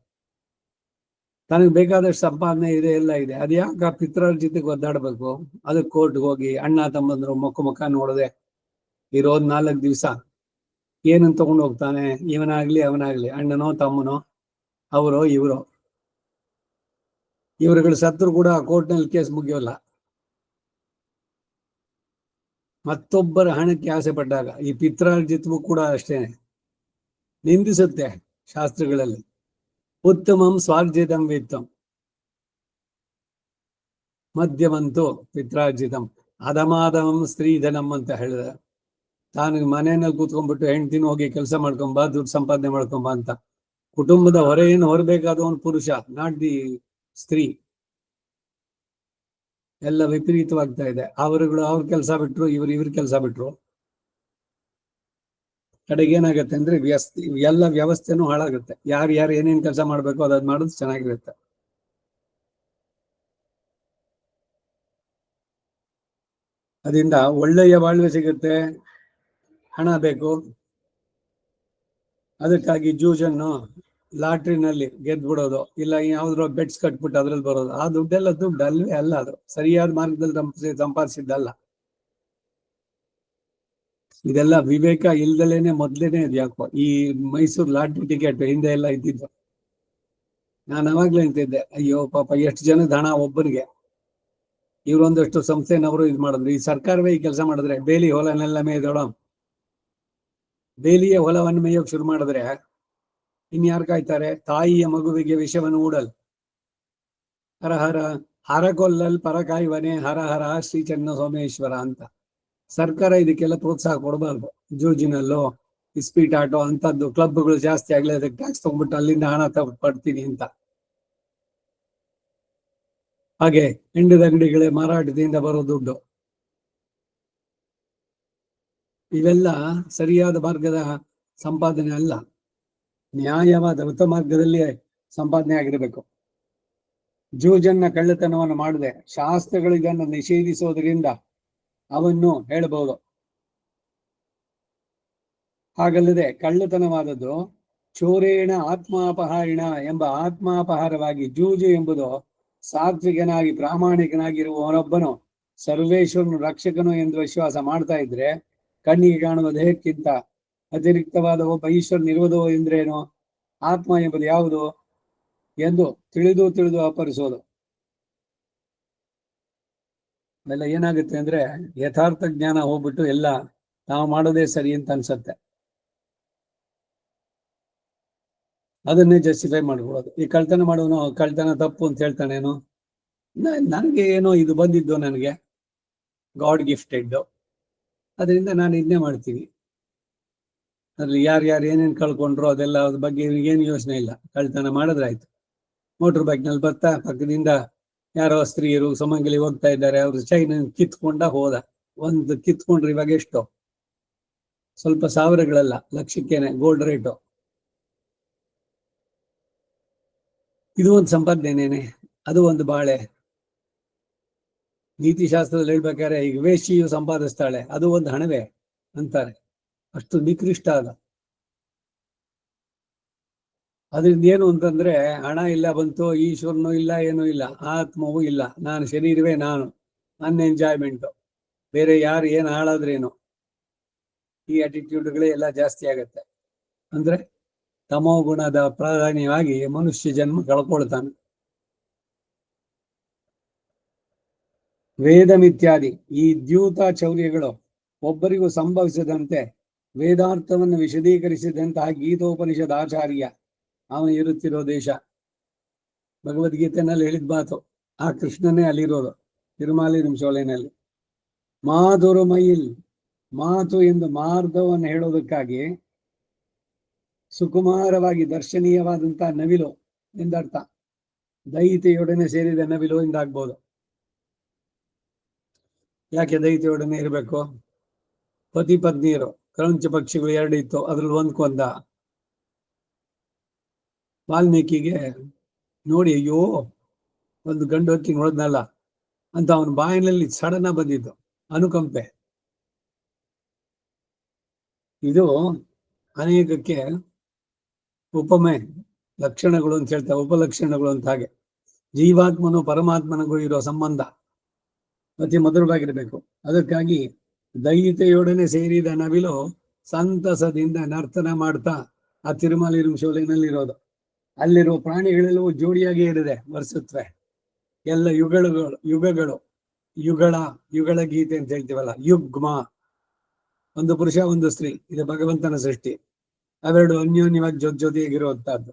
B: ತನಗೆ ಬೇಕಾದಷ್ಟು ಸಂಪಾದನೆ ಇದೆ, ಎಲ್ಲ ಇದೆ, ಅದ್ಯಾಕ ಪಿತ್ರರ ಜೊತೆಗೆ ಒದ್ದಾಡ್ಬೇಕು? ಅದಕ್ಕೆ ಕೋರ್ಟ್ಗೆ ಹೋಗಿ ಅಣ್ಣ ತಮ್ಮಂದ್ರು ಮುಖ ನೋಡದೆ ಇರೋದ್ 4 ದಿವಸ ಏನನ್ನು ತಗೊಂಡು ಹೋಗ್ತಾನೆ? ಇವನಾಗ್ಲಿ ಅವನಾಗ್ಲಿ, ಅಣ್ಣನೋ ತಮ್ಮನೋ, ಅವರೋ ಇವರೋ, ಇವರುಗಳು ಸತ್ರು ಕೂಡ ಕೋರ್ಟ್ನಲ್ಲಿ ಕೇಸ್ ಮುಗಿಯೋಲ್ಲ. ಮತ್ತೊಬ್ಬರ ಹಣಕ್ಕೆ ಆಸೆ ಪಟ್ಟಾಗ ಈ ಪಿತ್ರಾರ್ಜಿತವೂ ಕೂಡ ಅಷ್ಟೇನೆ ನಿಂದಿಸುತ್ತೆ ಶಾಸ್ತ್ರಗಳಲ್ಲಿ. ಉತ್ತಮಂ ಸ್ವಾರ್ಜಿತಂ ವಿತ್ತಂ ಮಧ್ಯವಂತು ಪಿತ್ರಾರ್ಜಿತಂ ಅಧಮಾಧಮಂ ಸ್ತ್ರೀಧನಂ ಅಂತ ಹೇಳಿದ. ತಾನು ಮನೆಯಲ್ಲಿ ಕೂತ್ಕೊಂಡ್ಬಿಟ್ಟು ಹೆಂಡ್ತಿನ ಹೋಗಿ ಕೆಲಸ ಮಾಡ್ಕೊಂಬ, ದುಡ್ಡು ಸಂಪಾದನೆ ಮಾಡ್ಕೊಂಬ ಅಂತ. ಕುಟುಂಬದ ಹೊರೆಯನ್ನು ಹೊರಬೇಕಾದವನು ಪುರುಷ, ನಾಟ್ ದಿ ಸ್ತ್ರೀ. ಎಲ್ಲ ವಿಪರೀತವಾಗ್ತಾ ಇದೆ. ಅವರುಗಳು ಅವ್ರ ಕೆಲಸ ಬಿಟ್ರು, ಇವ್ರ ಕೆಲಸ ಬಿಟ್ರು. ಕಡೆಗೆ ಏನಾಗತ್ತೆ ಅಂದ್ರೆ ಎಲ್ಲ ವ್ಯವಸ್ಥೆನೂ ಹಾಳಾಗುತ್ತೆ. ಯಾರು ಏನೇನ್ ಕೆಲಸ ಮಾಡ್ಬೇಕು ಅದ್ ಮಾಡೋದು ಚೆನ್ನಾಗಿರುತ್ತೆ. ಅದರಿಂದ ಒಳ್ಳೆಯ ಬಾಳ್ವೆ ಸಿಗುತ್ತೆ. ಹಣ ಬೇಕು, ಅದಕ್ಕಾಗಿ ಜೂಜನ್ನು ಲಾಟ್ರಿನಲ್ಲಿ ಗೆದ್ಬಿಡೋದು, ಇಲ್ಲ ಯಾವ್ದ್ರ ಬೆಟ್ಸ್ ಕಟ್ಬಿಟ್ಟು ಅದ್ರಲ್ಲಿ ಬರೋದು. ಆ ದುಡ್ಡೆಲ್ಲ ದುಡ್ಡು ಅಲ್ವೇ ಅಲ್ಲ. ಅದು ಸರಿಯಾದ ಮಾರ್ಗದಲ್ಲಿ ಸಂಪಾದಿಸಿದ್ದಲ್ಲ. ಇದೆಲ್ಲ ವಿವೇಕ ಇಲ್ದಲೇನೆ ಮೊದ್ಲೇನೆ ಯಾಕೋ ಈ ಮೈಸೂರು ಲಾಟ್ರಿ ಟಿಕೆಟ್ ಹಿಂದೆ ಎಲ್ಲ ಇದ್ದಿದ್ದು. ನಾನು ಅವಾಗ್ಲೇ ಅಂತಿದ್ದೆ, ಅಯ್ಯೋ ಪಾಪ ಎಷ್ಟು ಜನದ ಹಣ ಒಬ್ಬನಿಗೆ. ಇವ್ರೊಂದಷ್ಟು ಸಂಸ್ಥೆನವರು ಇದು ಮಾಡಿದ್ರು. ಈ ಸರ್ಕಾರವೇ ಈ ಕೆಲಸ ಮಾಡಿದ್ರೆ, ಬೇಲಿ ಹೊಲನೆಲ್ಲ ಮೇಯ್ದೋಳ, ಬೇಲಿಯ ಹೊಲವನ್ನು ಮೇಯೋಕ್ ಶುರು ಮಾಡಿದ್ರೆ ಇನ್ಯಾರು ಕಾಯ್ತಾರೆ? ತಾಯಿಯ ಮಗುವಿಗೆ ವಿಷವನ್ನು ಊಡಲ್, ಹರ ಹರಕೊಲ್ಲಲ್ ಪರಕಾಯ್ವನೆ ಹರ ಹರ ಶ್ರೀ ಚನ್ನ ಸೋಮೇಶ್ವರ ಅಂತ. ಸರ್ಕಾರ ಇದಕ್ಕೆಲ್ಲ ಪ್ರೋತ್ಸಾಹ ಕೊಡಬಾರ್ದು. ಜೂಜಿನಲ್ಲೋ ಇಸ್ಪೀಟ್ ಆಟೋ ಅಂತದ್ದು ಕ್ಲಬ್ಗಳು ಜಾಸ್ತಿ ಆಗ್ಲಿ, ಅದಕ್ಕೆ ಟ್ಯಾಕ್ಸ್ ತಗೊಂಡ್ಬಿಟ್ಟು ಅಲ್ಲಿಂದ ಹಣ ಪಡ್ತೀನಿ ಅಂತ. ಹಾಗೆ ಹೆಂಡದ ಅಂಗಡಿಗಳೇ ಮಾರಾಟದಿಂದ ಬರೋ ದುಡ್ಡು, ಇವೆಲ್ಲ ಸರಿಯಾದ ಮಾರ್ಗದ ಸಂಪಾದನೆ ಅಲ್ಲ. ನ್ಯಾಯವಾದ ವೃತ್ತ ಮಾರ್ಗದಲ್ಲಿ ಸಂಪಾದನೆ ಆಗಿರಬೇಕು. ಜೂಜನ್ನ ಕಳ್ಳತನವನ್ನು ಮಾಡದೆ ಶಾಸ್ತ್ರಗಳಿಗನ್ನು ನಿಷೇಧಿಸೋದ್ರಿಂದ ಅವನ್ನು ಹೇಳಬಹುದು. ಹಾಗಲ್ಲದೆ ಕಳ್ಳತನವಾದದ್ದು ಚೋರೇಣ ಆತ್ಮಾಪಹಾರಿಣ ಎಂಬ ಆತ್ಮಾಪಹಾರವಾಗಿ, ಜೂಜು ಎಂಬುದು ಸಾತ್ವಿಕನಾಗಿ ಪ್ರಾಮಾಣಿಕನಾಗಿರುವವನೊಬ್ಬನು ಸರ್ವೇಶ್ವರನು ರಕ್ಷಕನು ಎಂದು ವಿಶ್ವಾಸ ಮಾಡ್ತಾ ಇದ್ರೆ, ಕಣ್ಣಿಗೆ ಕಾಣುವ ದೇಹಕ್ಕಿಂತ ಅತಿರಿಕ್ತವಾದ ಒಬ್ಬ ಈಶ್ವರನಿರುವುದು ಎಂದ್ರೇನು? ಆತ್ಮ ಎಂಬುದು ಯಾವುದು? ಎಂದು ತಿಳಿದು ತಿಳಿದು ಅಪಹರಿಸೋದು. ಅವೆಲ್ಲ ಏನಾಗುತ್ತೆ ಅಂದ್ರೆ ಯಥಾರ್ಥ ಜ್ಞಾನ ಹೋಗ್ಬಿಟ್ಟು ಎಲ್ಲ ನಾವು ಮಾಡೋದೇ ಸರಿ ಅಂತ ಅನ್ಸತ್ತೆ. ಅದನ್ನೇ ಜಸ್ಟಿಫೈ ಮಾಡ್ಕೊಳ್ಳೋದು. ಈ ಕಳ್ತನ ಮಾಡೋನು ಕಳ್ತನ ತಪ್ಪು ಅಂತ ಹೇಳ್ತಾನೇನು, ನನಗೆ ಏನೋ ಇದು ಬಂದಿದ್ದು, ನನಗೆ ಗಾಡ್ ಗಿಫ್ಟೆಡ್, ಅದರಿಂದ ನಾನು ಇದನ್ನೇ ಮಾಡ್ತೀನಿ. ಅದ್ರಲ್ಲಿ ಯಾರ್ಯಾರು ಏನೇನು ಕಳ್ಕೊಂಡ್ರು ಅದೆಲ್ಲ ಅದ್ರ ಬಗ್ಗೆ ಏನು ಯೋಚನೆ ಇಲ್ಲ, ಕಳ್ತನ ಮಾಡಿದ್ರೆ ಆಯ್ತು. ಮೋಟರ್ ಬೈಕ್ನಲ್ಲಿ ಬರ್ತಾ ಪಕ್ಕದಿಂದ ಯಾರೋ ಸ್ತ್ರೀಯರು ಸುಮಂಗಲಿ ಹೋಗ್ತಾ ಇದ್ದಾರೆ, ಅವ್ರ ಚೈನ್ ಕಿತ್ಕೊಂಡ ಹೋದ. ಒಂದು ಕಿತ್ಕೊಂಡ್ರೆ ಇವಾಗ ಎಷ್ಟು, ಸ್ವಲ್ಪ ಸಾವಿರಗಳಲ್ಲ, ಲಕ್ಷಕ್ಕೇನೆ ಗೋಲ್ಡ್ ರೇಟು. ಇದು ಒಂದು ಸಂಪಾದನೆನೇನೆ, ಅದು ಒಂದು ಬಾಳೆ. ನೀತಿಶಾಸ್ತ್ರದಲ್ಲಿ ಹೇಳ್ಬೇಕಾದ್ರೆ ಈಗ ವೇಶ್ಯೆಯು ಸಂಪಾದಿಸ್ತಾಳೆ, ಅದು ಒಂದು ಹಣವೇ ಅಂತಾರೆ. ಅಷ್ಟು ನಿಕೃಷ್ಟ ಅದ. ಅದರಿಂದ ಏನು ಅಂತಂದ್ರೆ ಹಣ ಇಲ್ಲ ಬಂತು, ಈಶ್ವರನೂ ಇಲ್ಲ, ಏನೂ ಇಲ್ಲ, ಆತ್ಮವೂ ಇಲ್ಲ, ನಾನು ಶರೀರವೇ ನಾನು, ನನ್ನ ಎಂಜಾಯ್ಮೆಂಟು, ಬೇರೆ ಯಾರು ಏನು ಹಾಳಾದ್ರೇನು, ಈ ಅಟಿಟ್ಯೂಡ್ಗಳೇ ಎಲ್ಲ ಜಾಸ್ತಿ ಆಗತ್ತೆ. ಅಂದ್ರೆ ತಮೋ ಗುಣದ ಪ್ರಾಧಾನ್ಯವಾಗಿ ಮನುಷ್ಯ ಜನ್ಮ ಕಳ್ಕೊಳ್ತಾನೆ. ವೇದಮಿತ್ಯಾದಿ ಈ ದ್ಯೂತ ಚೌರ್ಯಗಳು ಒಬ್ಬರಿಗೂ ಸಂಭವಿಸದಂತೆ ವೇದಾರ್ಥವನ್ನು ವಿಶದೀಕರಿಸಿದಂತಹ ಗೀತೋಪನಿಷದ ಆಚಾರ್ಯ ಅವನು ಇರುತ್ತಿರೋ ದೇಶ. ಭಗವದ್ಗೀತೆನಲ್ಲಿ ಹೇಳಿದ ಮಾತು, ಆ ಕೃಷ್ಣನೇ ಅಲ್ಲಿರೋದು, ತಿರುಮಾಲಿರುಂಶೋಲೆನಲ್ಲಿ. ಮಾಧುರಮಯಿಲ್, ಮಾತು ಎಂದು ಮಾರ್ಗವನ್ನು ಹೇಳೋದಕ್ಕಾಗಿ ಸುಕುಮಾರವಾಗಿ ದರ್ಶನೀಯವಾದಂತಹ ನವಿಲು ಎಂದರ್ಥ. ದೈತೆಯೊಡನೆ ಸೇರಿದ ನವಿಲು ಎಂದಾಗ್ಬೋದು. ಯಾಕೆ ದೈತೆಯೊಡನೆ ಇರಬೇಕು? ಪತಿ ಪತ್ನಿಯರು, ಕ್ರಂಚ ಪಕ್ಷಿಗಳು ಎರಡು ಇತ್ತು, ಅದ್ರಲ್ಲಿ ಒಂದು ಕೊಂದ. ವಾಲ್ಮೀಕಿಗೆ ನೋಡಿ, ಅಯ್ಯೋ ಒಂದು ಗಂಡು ಹಕ್ಕಿ ನೋಡಿದ್ನಲ್ಲ ಅಂತ ಅವನ ಬಾಯಿನಲ್ಲಿ ಸಡನ್ನ ಬಂದಿದ್ದು ಅನುಕಂಪೆ. ಇದು ಅನೇಕಕ್ಕೆ ಉಪಮೆ ಲಕ್ಷಣಗಳು ಅಂತ ಹೇಳ್ತಾರೆ, ಉಪಲಕ್ಷಣಗಳು ಅಂತ. ಹಾಗೆ ಜೀವಾತ್ಮನು ಪರಮಾತ್ಮನಿಗೂ ಇರೋ ಸಂಬಂಧ ಅತಿ ಮಧುರವಾಗಿರ್ಬೇಕು. ಅದಕ್ಕಾಗಿ ದೈತೆಯೊಡನೆ ಸೇರಿದ ನವಿಲು ಸಂತಸದಿಂದ ನರ್ತನ ಮಾಡ್ತಾ ಆ ತಿರುಮಲಿರುಂಶೋಲೆನಲ್ಲಿರೋದು. ಅಲ್ಲಿರುವ ಪ್ರಾಣಿಗಳೆಲ್ಲವೂ ಜೋಡಿಯಾಗಿ ಇರಿದೆ, ವರ್ಷತ್ವೆ ಎಲ್ಲ ಯುಗಗಳು ಯುಗಳ ಗೀತೆ ಅಂತ ಹೇಳ್ತೀವಲ್ಲ, ಯುಗ್ಮ, ಒಂದು ಪುರುಷ ಒಂದು ಸ್ತ್ರೀ, ಇದು ಭಗವಂತನ ಸೃಷ್ಟಿ. ಅವೆರಡು ಅನ್ಯೋನ್ಯವಾಗಿ ಜೊತೆಗಿರುವಂತಹದ್ದು.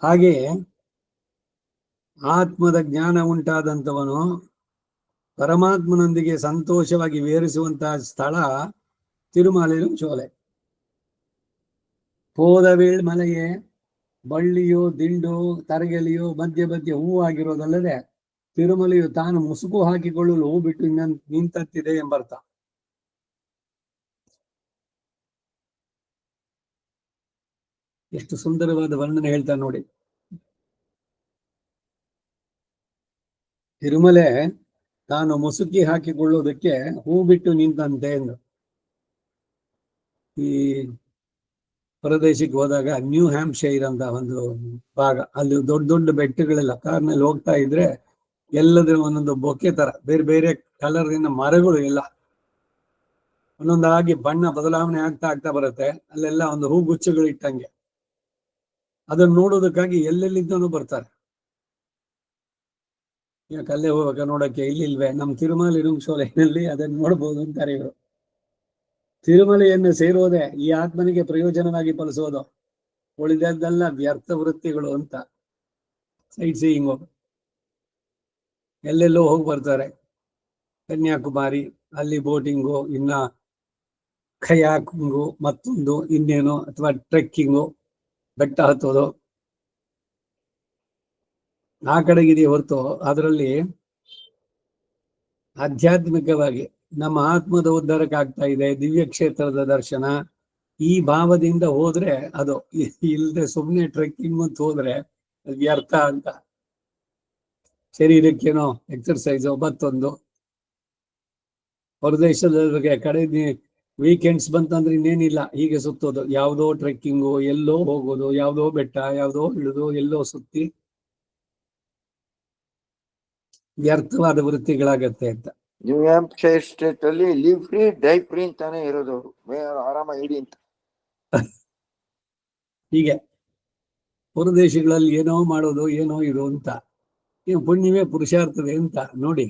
B: ಹಾಗೆ ಆತ್ಮದ ಜ್ಞಾನ ಉಂಟಾದಂಥವನು ಪರಮಾತ್ಮನೊಂದಿಗೆ ಸಂತೋಷವಾಗಿ ವಿಹರಿಸುವಂತಹ ಸ್ಥಳ ತಿರುಮಲಿರುಂಶೋಲೆ. ಪೋದವೇಳ್ ಮಲೆಯೇ ಬಳ್ಳಿಯೋ ದಿಂಡು ತರಗೆಲೆಯೋ ಮಧ್ಯೆ ಮಧ್ಯೆ ಹೂವು ಆಗಿರೋದಲ್ಲದೆ ತಿರುಮಲೆಯು ತಾನು ಮುಸುಕು ಹಾಕಿಕೊಳ್ಳಲು ಹೂ ಬಿಟ್ಟು ನಿಂತತ್ತಿದೆ ಎಂಬರ್ಥ. ಎಷ್ಟು ಸುಂದರವಾದ ವರ್ಣನೆ ಹೇಳ್ತಾನೆ ನೋಡಿ. ತಿರುಮಲೆ ತಾನು ಮುಸುಕಿ ಹಾಕಿಕೊಳ್ಳುವುದಕ್ಕೆ ಹೂ ಬಿಟ್ಟು ನಿಂತಂತೆ ಎಂದು. ಈ ಹೊರದೇಶಕ್ಕೆ ಹೋದಾಗ ನ್ಯೂ ಹ್ಯಾಂಪ್ಶೈರ್ ಅಂತ ಒಂದು ಭಾಗ, ಅಲ್ಲಿ ದೊಡ್ಡ ದೊಡ್ಡ ಬೆಟ್ಟಗಳೆಲ್ಲ ಕಾರ್ನಲ್ಲಿ ಹೋಗ್ತಾ ಇದ್ರೆ ಎಲ್ಲದ್ರ ಒಂದೊಂದು ಬೊಕ್ಕೆ ತರ ಬೇರೆ ಬೇರೆ ಕಲರ್ ಮರಗಳು ಎಲ್ಲ ಒಂದೊಂದಾಗಿ ಬಣ್ಣ ಬದಲಾವಣೆ ಆಗ್ತಾ ಬರುತ್ತೆ. ಅಲ್ಲೆಲ್ಲ ಒಂದು ಹೂಗುಚ್ಚಗಳು ಇಟ್ಟಂಗೆ. ಅದನ್ನು ನೋಡೋದಕ್ಕಾಗಿ ಎಲ್ಲೆಲ್ಲಿದ್ದನೂ ಬರ್ತಾರೆ. ಯಾಕೆ ಅಲ್ಲೇ ಹೋಗ್ಬೇಕ ನೋಡಕ್ಕೆ, ಇಲ್ಲಿಲ್ವೇ? ನಮ್ಮ ತಿರುಮಲಿರುಂಶೋಲೆಯಲ್ಲಿ ಅದನ್ನು ನೋಡ್ಬೋದು ಅಂತಾರೆ ಇವರು. ತಿರುಮಲೆಯನ್ನು ಸೇರೋದೆ ಈ ಆತ್ಮನಿಗೆ ಪ್ರಯೋಜನವಾಗಿ ಫಲಿಸೋದು, ಉಳಿದದ್ದೆಲ್ಲ ವ್ಯರ್ಥ ವೃತ್ತಿಗಳು ಅಂತ. ಸೈಟ್ ಸೀಯಿಂಗು ಎಲ್ಲೆಲ್ಲೋ ಹೋಗಿ ಬರ್ತಾರೆ. ಕನ್ಯಾಕುಮಾರಿ ಅಲ್ಲಿ ಬೋಟಿಂಗು, ಇನ್ನ ಖಯಾಕಿಂಗು, ಮತ್ತೊಂದು ಇನ್ನೇನು, ಅಥವಾ ಟ್ರೆಕ್ಕಿಂಗು, ಬೆಟ್ಟ ಹತ್ತೋದು, ಆ ಕಡೆಗಿದೆ ಹೊರತು ಅದರಲ್ಲಿ ಆಧ್ಯಾತ್ಮಿಕವಾಗಿ ನಮ್ಮ ಆತ್ಮದ ಉದ್ಧಾರಕ್ಕೆ ಆಗ್ತಾ ಇದೆ, ದಿವ್ಯ ಕ್ಷೇತ್ರದ ದರ್ಶನ, ಈ ಭಾವದಿಂದ ಹೋದ್ರೆ ಅದು. ಇಲ್ಲದೆ ಸುಮ್ಮನೆ ಟ್ರೆಕ್ಕಿಂಗ್ ಅಂತ ಹೋದ್ರೆ ವ್ಯರ್ಥ ಅಂತ. ಶರೀರಕ್ಕೇನೋ ಎಕ್ಸರ್ಸೈಸು, ಮತ್ತೊಂದು. ಹೊರದೇಶದ ಕಡೆ ವೀಕೆಂಡ್ಸ್ ಬಂತಂದ್ರೆ ಇನ್ನೇನಿಲ್ಲ, ಹೀಗೆ ಸುತ್ತೋದು, ಯಾವುದೋ ಟ್ರೆಕ್ಕಿಂಗು, ಎಲ್ಲೋ ಹೋಗೋದು, ಯಾವುದೋ ಬೆಟ್ಟ, ಯಾವುದೋ ಇಳಿದು, ಎಲ್ಲೋ ಸುತ್ತಿ ವ್ಯರ್ಥವಾದ ವೃತ್ತಿಗಳಾಗತ್ತೆ ಅಂತ.
C: ನ್ಯೂ ಹ್ಯಾಂಪ್ಶೈರ್ ಸ್ಟೇಟ್ ಅಲ್ಲಿ ಲಿವ್ ಫ್ರೀ ಡೈ ಫ್ರೀ ಅಂತಾನೆ ಇರೋದು, ಆರಾಮ ಇಡಿ ಅಂತ.
B: ಹೀಗೆ ಹೊರದೇಶಗಳಲ್ಲಿ ಏನೋ ಮಾಡೋದು ಏನೋ ಇದು ಅಂತ, ಪುಣ್ಯವೇ ಪುರುಷಾರ್ಥವೇ ಅಂತ ನೋಡಿ.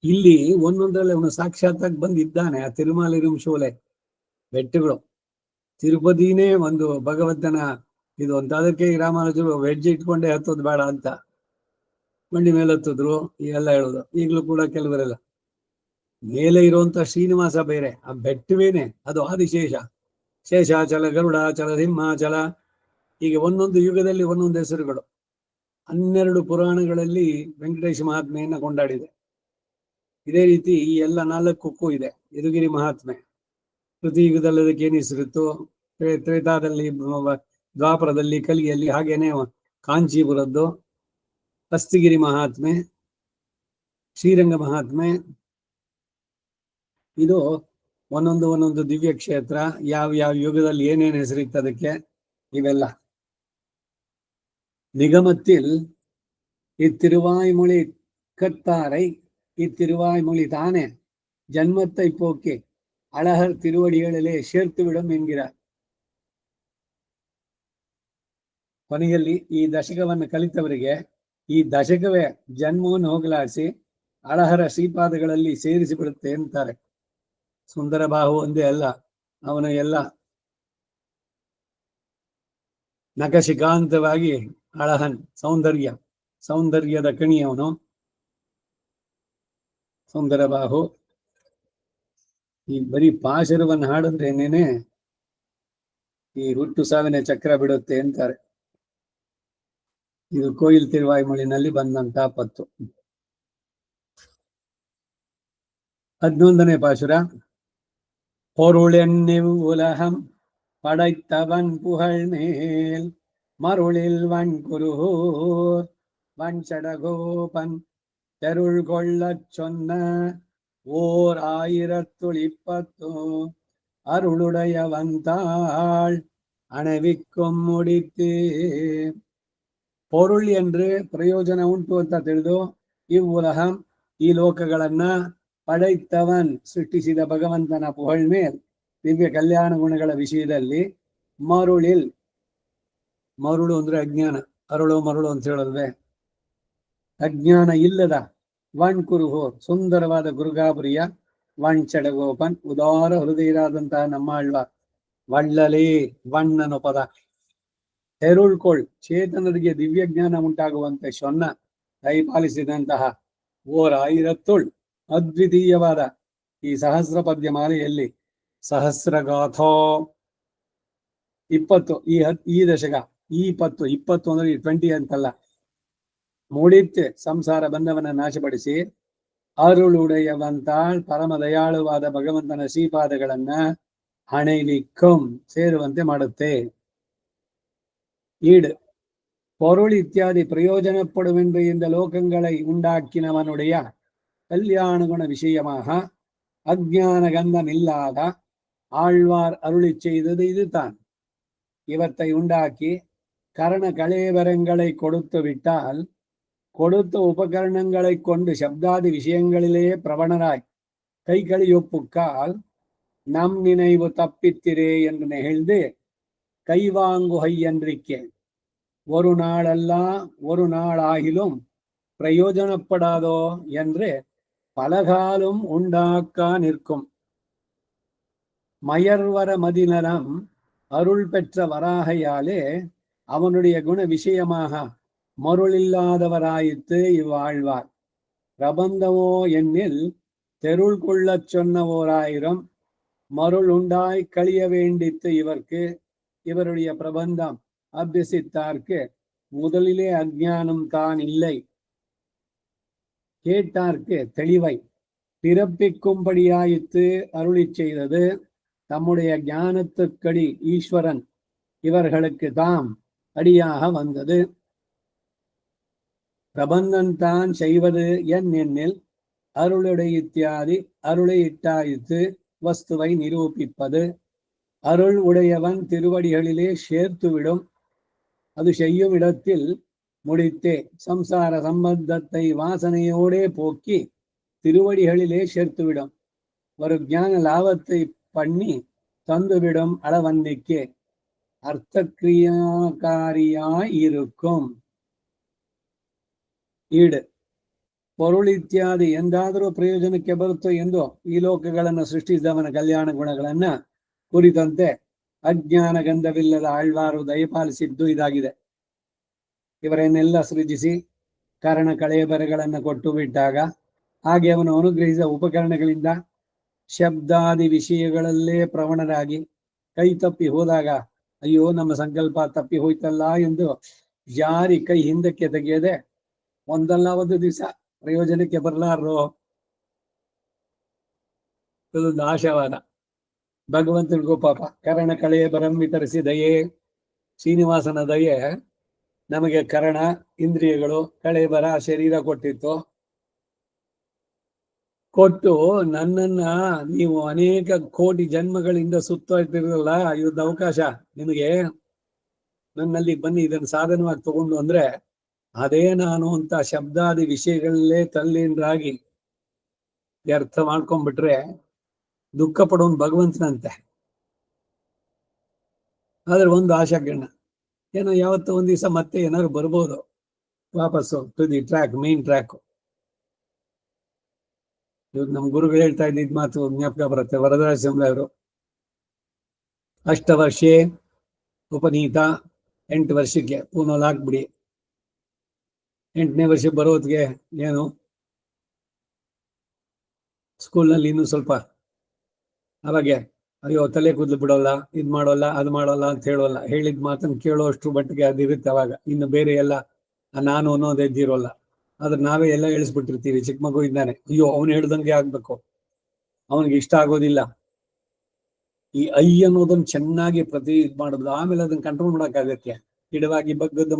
B: ಇಲ್ಲಿ ಒಂದೊಂದರಲ್ಲಿ ಅವನು ಸಾಕ್ಷಾತ್ತಾಗಿ ಬಂದಿದ್ದಾನೆ. ಆ ತಿರುಮಲಿರುಂಶೋಲೆ ಬೆಟ್ಟಗಳು, ತಿರುಪತಿನೇ ಒಂದು ಭಗವಂತನ ಇದು ಅಂತ. ಅದಕ್ಕೆ ರಾಮಾನುಜರು ವೆಡ್ಜ್ ಇಟ್ಕೊಂಡೇ ಹತ್ತೋದು ಬೇಡ ಅಂತ ಬಂಡಿ ಮೇಲೆ ಹತ್ತಿದ್ರು ಎಲ್ಲ ಹೇಳೋದು. ಈಗಲೂ ಕೂಡ ಕೆಲವರೆಲ್ಲ ಮೇಲೆ ಇರುವಂತ ಶ್ರೀನಿವಾಸ ಬೇರೆ, ಆ ಬೆಟ್ಟವೇನೆ ಅದು ಆದಿಶೇಷ, ಶೇಷಾಚಲ, ಗರುಡಾಚಲ, ಸಿಂಹಾಚಲ, ಹೀಗೆ ಒಂದೊಂದು ಯುಗದಲ್ಲಿ ಒಂದೊಂದು ಹೆಸರುಗಳು. 12 ಪುರಾಣಗಳಲ್ಲಿ ವೆಂಕಟೇಶ ಮಹಾತ್ಮೆಯನ್ನ ಕೊಂಡಾಡಿದೆ. ಇದೇ ರೀತಿ ಈ ಎಲ್ಲ 4ಕ್ಕೂ ಇದೆ. ಯದುಗಿರಿ ಮಹಾತ್ಮೆ ಕೃತಿಯುಗದಲ್ಲಿ ಅದಕ್ಕೆ ಏನು ಹೆಸರಿತ್ತು, ತ್ರೇತಾದಲ್ಲಿ, ದ್ವಾಪರದಲ್ಲಿ, ಕಲಿಯಲ್ಲಿ, ಹಾಗೇನೆ ಕಾಂಚೀಪುರದ್ದು ಹಸ್ತಿಗಿರಿ ಮಹಾತ್ಮೆ, ಶ್ರೀರಂಗ ಮಹಾತ್ಮೆ. ಇದು ಒಂದೊಂದು ದಿವ್ಯ ಕ್ಷೇತ್ರ, ಯಾವ ಯುಗದಲ್ಲಿ ಏನೇನು ಹೆಸರಿತ್ತು ಅದಕ್ಕೆ. ಇವೆಲ್ಲ நிகமத்தில் இத்திருவாய்மொழி கத்தாரை இத்திருவாய்மொழி தானே ஜன்மத்தை போக்கி அழகர் திருவடிகளிலே சேர்த்துவிடும் என்கிறார். ಕೊನೆಯಲ್ಲಿ ಈ ದಶಕವನ್ನು ಕಲಿತವರಿಗೆ ಈ ದಶಕವೇ ಜನ್ಮವನ್ನು ಹೋಗಲಾಡಿಸಿ ಅಳಹರ ಶ್ರೀಪಾದಗಳಲ್ಲಿ ಸೇರಿಸಿ ಬಿಡುತ್ತೆ ಅಂತಾರೆ. ಸುಂದರ ಬಾಹು ಒಂದೇ ಅಲ್ಲ, ಅವನು ಎಲ್ಲ ನಖಶಿಕಾಂತವಾಗಿ ಅಳಹನ್ ಸೌಂದರ್ಯದ ಕಣಿ ಅವನು. ಸುಂದರ ಬಾಹು. ಈ ಬರೀ ಪಾಶರವನ್ನು ಹಾಡಿದ್ರೇನೇನೆ ಈ ಹುಟ್ಟು ಸಾವಿನ ಚಕ್ರ ಬಿಡುತ್ತೆ ಅಂತಾರೆ. ಇದು ಕೋಯಿಲ್ ತಿರುವಾಯ್ಮೊಳಿನಲ್ಲಿ ಬಂದಂತ ಪತ್ತು. 11ನೇ ಪಾಶುರ. பொருளென்னிவ் உலகம் படைத்தவன் புகழ் மேல் மருளில் வன்குருகூர் வன்சடகோபன் தெருள் கொள்ளச் சொன்ன 1010 அருளுடையவந்தாள் அணைவிக்கும் முடித்து. பொருள் என்று ಪ್ರಯೋಜನ ಉಂಟು ಅಂತ ತಿಳಿದು ಇವ್ವುಲಹಂ ಈ ಲೋಕಗಳನ್ನ ಪಡೈತ್ತವನ್ ಸೃಷ್ಟಿಸಿದ ಭಗವಂತನ ಪುಹಳ್ಮೇಲ್ ದಿವ್ಯ ಕಲ್ಯಾಣ ಗುಣಗಳ ವಿಷಯದಲ್ಲಿ ಮರುಳಿಲ್, ಮರುಳು ಅಂದ್ರೆ ಅಜ್ಞಾನ, ಅರುಳು ಮರುಳು ಅಂತ ಹೇಳಲ್ವೇ, ಅಜ್ಞಾನ ಇಲ್ಲದ ವಣ್ಕುರುಹೋ ಸುಂದರವಾದ ಗುರುಗಾಪುರಿಯ ವಣ್ಚಡಗೋಪನ್ ಉದಾರ ಹೃದಯರಾದಂತಹ ನಮ್ಮಾಳ್ವ ವಳ್ಳಲಿ ವಣ್ಣನು ಪದ ತೆರುಳ್ಕೊಳ್ ಚೇತನರಿಗೆ ದಿವ್ಯ ಜ್ಞಾನ ಉಂಟಾಗುವಂತೆ ಶೊನ್ನ ದಯಪಾಲಿಸಿದಂತಹ 1010 ಅದ್ವಿತೀಯವಾದ ಈ ಸಹಸ್ರ ಪದ್ಯ ಮಾಲೆಯಲ್ಲಿ ಸಹಸ್ರಗಾಥೋ 20 ಈ ದಶಕ ಈ 20 ಅಂದ್ರೆ 20 ಅಂತಲ್ಲ, ಮೂಡಿತ್ತೆ ಸಂಸಾರ ಬಂಧವನ್ನ ನಾಶಪಡಿಸಿ ಅರುಳುಡೆಯವಂತಾಳ್ ಪರಮ ದಯಾಳುವಾದ ಭಗವಂತನ ಶ್ರೀಪಾದಗಳನ್ನ ಹಣೆಲಿಕ್ಕಂ ಸೇರುವಂತೆ ಮಾಡುತ್ತೆ. ஈடு பொருள் இத்தியாதி பிரயோஜனப்படுமென்று இந்த லோகங்களை உண்டாக்கினவனுடைய கல்யாண குண விஷயமாக அஜ்ஞான கந்தமில்லாத ஆழ்வார் அருளி செய்தது இதுதான். இவற்றை உண்டாக்கி கரண கலேவரங்களை கொடுத்து விட்டால் கொடுத்த உபகரணங்களை கொண்டு சப்தாதி விஷயங்களிலே பிரவணராய் கைகளியொப்புக்கால் நம் நினைவு தப்பித்திரே என்று நெகிழ்ந்து கைவாங்குகை என்றிக்கே ஒரு நாளல்ல ஒரு நாள் ஆகிலும் பிரயோஜனப்படாதோ என்று பலகாலும் உண்டாக்கா நிற்கும். மயர்வர மதிநலம் அருள் பெற்ற வராகையாலே அவனுடைய குண விஷயமாக மருளில்லாதவராயித்து இவ்வாழ்வார். பிரபந்தமோ எண்ணில் தெருள் கொள்ளச் சொன்ன 1000 மருள் உண்டாய் கழிய வேண்டித்து இவர்க்கு இவருடைய பிரபந்தம் அபியசித்தார்க்கு முதலிலே அஜ்ஞானம் தான் இல்லை, கேட்டார்க்கு தெளிவை பிறப்பிக்கும்படியாயித்து அருளி செய்தது தம்முடைய ஞானத்துக்கடி ஈஸ்வரன் இவர்களுக்கு தாம் அடியாக வந்தது. பிரபந்தன் தான் செய்வது என் எண்ணில் அருளுடைய இத்தியாதி அருளை இட்டாயித்து வஸ்துவை நிரூபிப்பது. அருள் உடையவன் திருவடிகளிலே சேர்த்துவிடும். அது செய்யும் இடத்தில் முடித்தே சம்சார சம்பந்தத்தை வாசனையோடே போக்கி திருவடிகளிலே சேர்த்துவிடும். ஒரு ஞான லாபத்தை பண்ணி தந்துவிடும் அளவன்னிக்கே. ಅರ್ಥಕ್ರಿಯಾಕಾರಿಯಾ ಇರುக்கும். ಈಡ್ ಪೊರುಳು ಇತ್ಯಾದಿ ಎಂದಾದರೂ ಪ್ರಯೋಜನಕ್ಕೆ ಬರುತ್ತೋ ಎಂದು ಈ ಲೋಕಗಳನ್ನು ಸೃಷ್ಟಿಸಿದವನ ಕಲ್ಯಾಣ ಗುಣಗಳನ್ನ ಕುರಿತಂತೆ ಅಜ್ಞಾನ ಗಂಧವಿಲ್ಲದ ಆಳ್ವಾರು ದಯಪಾಲಿಸಿದ್ದು ಇದಾಗಿದೆ. ಇವರನ್ನೆಲ್ಲ ಸೃಜಿಸಿ ಕಾರಣ ಕಳೆಯಬರಗಳನ್ನು ಕೊಟ್ಟು ಬಿಟ್ಟಾಗ ಹಾಗೆ ಅವನು ಅನುಗ್ರಹಿಸಿದ ಉಪಕರಣಗಳಿಂದ ಶಬ್ದಾದಿ ವಿಷಯಗಳಲ್ಲೇ ಪ್ರವಣರಾಗಿ ಕೈ ತಪ್ಪಿ ಹೋದಾಗ ಅಯ್ಯೋ ನಮ್ಮ ಸಂಕಲ್ಪ ತಪ್ಪಿ ಹೋಯ್ತಲ್ಲ ಎಂದು ಜಾರಿ ಕೈ ಹಿಂದಕ್ಕೆ ತೆಗೆಯದೆ ಒಂದಲ್ಲ ಒಂದು ದಿವಸ ಪ್ರಯೋಜನಕ್ಕೆ ಬರಲಾರೋ ಇದೊಂದು ಆಶಾವಾದ. ಭಗವಂತನಿಗೂ ಪಾಪ ಕರಣ ಕಳೆಯ ಬರಂ ವಿತರಿಸಿ ದಯೆ, ಶ್ರೀನಿವಾಸನ ದಯೆ ನಮಗೆ ಕರಣ ಇಂದ್ರಿಯಗಳು ಕಳೆ ಬರ ಶರೀರ ಕೊಟ್ಟಿತ್ತು. ಕೊಟ್ಟು ನನ್ನನ್ನ ನೀವು ಅನೇಕ ಕೋಟಿ ಜನ್ಮಗಳಿಂದ ಸುತ್ತೋಯ್ತಿರಲ್ಲ, ಇದೊಂದು ಅವಕಾಶ ನಿಮಗೆ, ನನ್ನಲ್ಲಿ ಬನ್ನಿ ಇದನ್ನು ಸಾಧನವಾಗಿ ತಗೊಂಡು ಅಂದ್ರೆ ಅದೇ ನಾನು ಅಂತ ಶಬ್ದಾದಿ ವಿಷಯಗಳಲ್ಲೇ ತಲ್ಲೀನರಾಗಿ ಅರ್ಥ ಮಾಡ್ಕೊಂಡ್ಬಿಟ್ರೆ ದುಃಖ ಪಡೋನ್ ಭಗವಂತನಂತೆ. ಆದ್ರೆ ಒಂದು ಆಶಾಕಿರಣ, ಏನೋ ಯಾವತ್ತೂ ಒಂದ್ ದಿವಸ ಮತ್ತೆ ಏನಾದ್ರು ಬರ್ಬೋದು ವಾಪಸ್ಸು to the track, main track. ಇವಾಗ ನಮ್ ಗುರುಗಳು ಹೇಳ್ತಾ ಇದ್ದ ಮಾತು ಜ್ಞಾಪಕ ಬರುತ್ತೆ. ವರದರಾಜ ಅವರು ಅಷ್ಟವರ್ಷೇ ಉಪನೀತ, 8 ವರ್ಷಕ್ಕೆ ಪೂನಲ್ ಹಾಕ್ಬಿಡಿ. 8ನೇ ವರ್ಷ ಬರೋದ್ಗೆ ಏನು ಸ್ಕೂಲ್ನಲ್ಲಿ ಇನ್ನೂ ಸ್ವಲ್ಪ ಅವಾಗೆ ಅಯ್ಯೋ ತಲೆ ಕೂದಲು ಬಿಡೋಲ್ಲ, ಇದ್ ಮಾಡೋಲ್ಲ, ಅದು ಮಾಡೋಲ್ಲ ಅಂತ ಹೇಳೋಲ್ಲ. ಹೇಳಿದ ಮಾತನ್ನು ಕೇಳೋ ಅಷ್ಟು ಮಟ್ಟಿಗೆ ಅದಿರುತ್ತೆ. ಅವಾಗ ಇನ್ನು ಬೇರೆ ಎಲ್ಲ ನಾನು ಅನ್ನೋದು ಎದ್ದಿರೋಲ್ಲ. ಆದ್ರೆ ನಾವೇ ಎಲ್ಲ ಹೇಳಿಸ್ಬಿಟ್ಟಿರ್ತೀವಿ. ಚಿಕ್ಕ ಮಗು ಇದ್ದಾನೆ, ಅಯ್ಯೋ ಅವನು ಹೇಳ್ದಂಗೆ ಆಗ್ಬೇಕು, ಅವನಿಗೆ ಇಷ್ಟ ಆಗೋದಿಲ್ಲ. ಈ ಅನ್ನೋದನ್ನ ಚೆನ್ನಾಗಿ ಇದ್ ಮಾಡೋದು, ಆಮೇಲೆ ಅದನ್ನ ಕಂಟ್ರೋಲ್ ಮಾಡಕ್ಕಾಗತ್ತೆ. ಗಿಡವಾಗಿ ಬಗ್ಗದ್ದು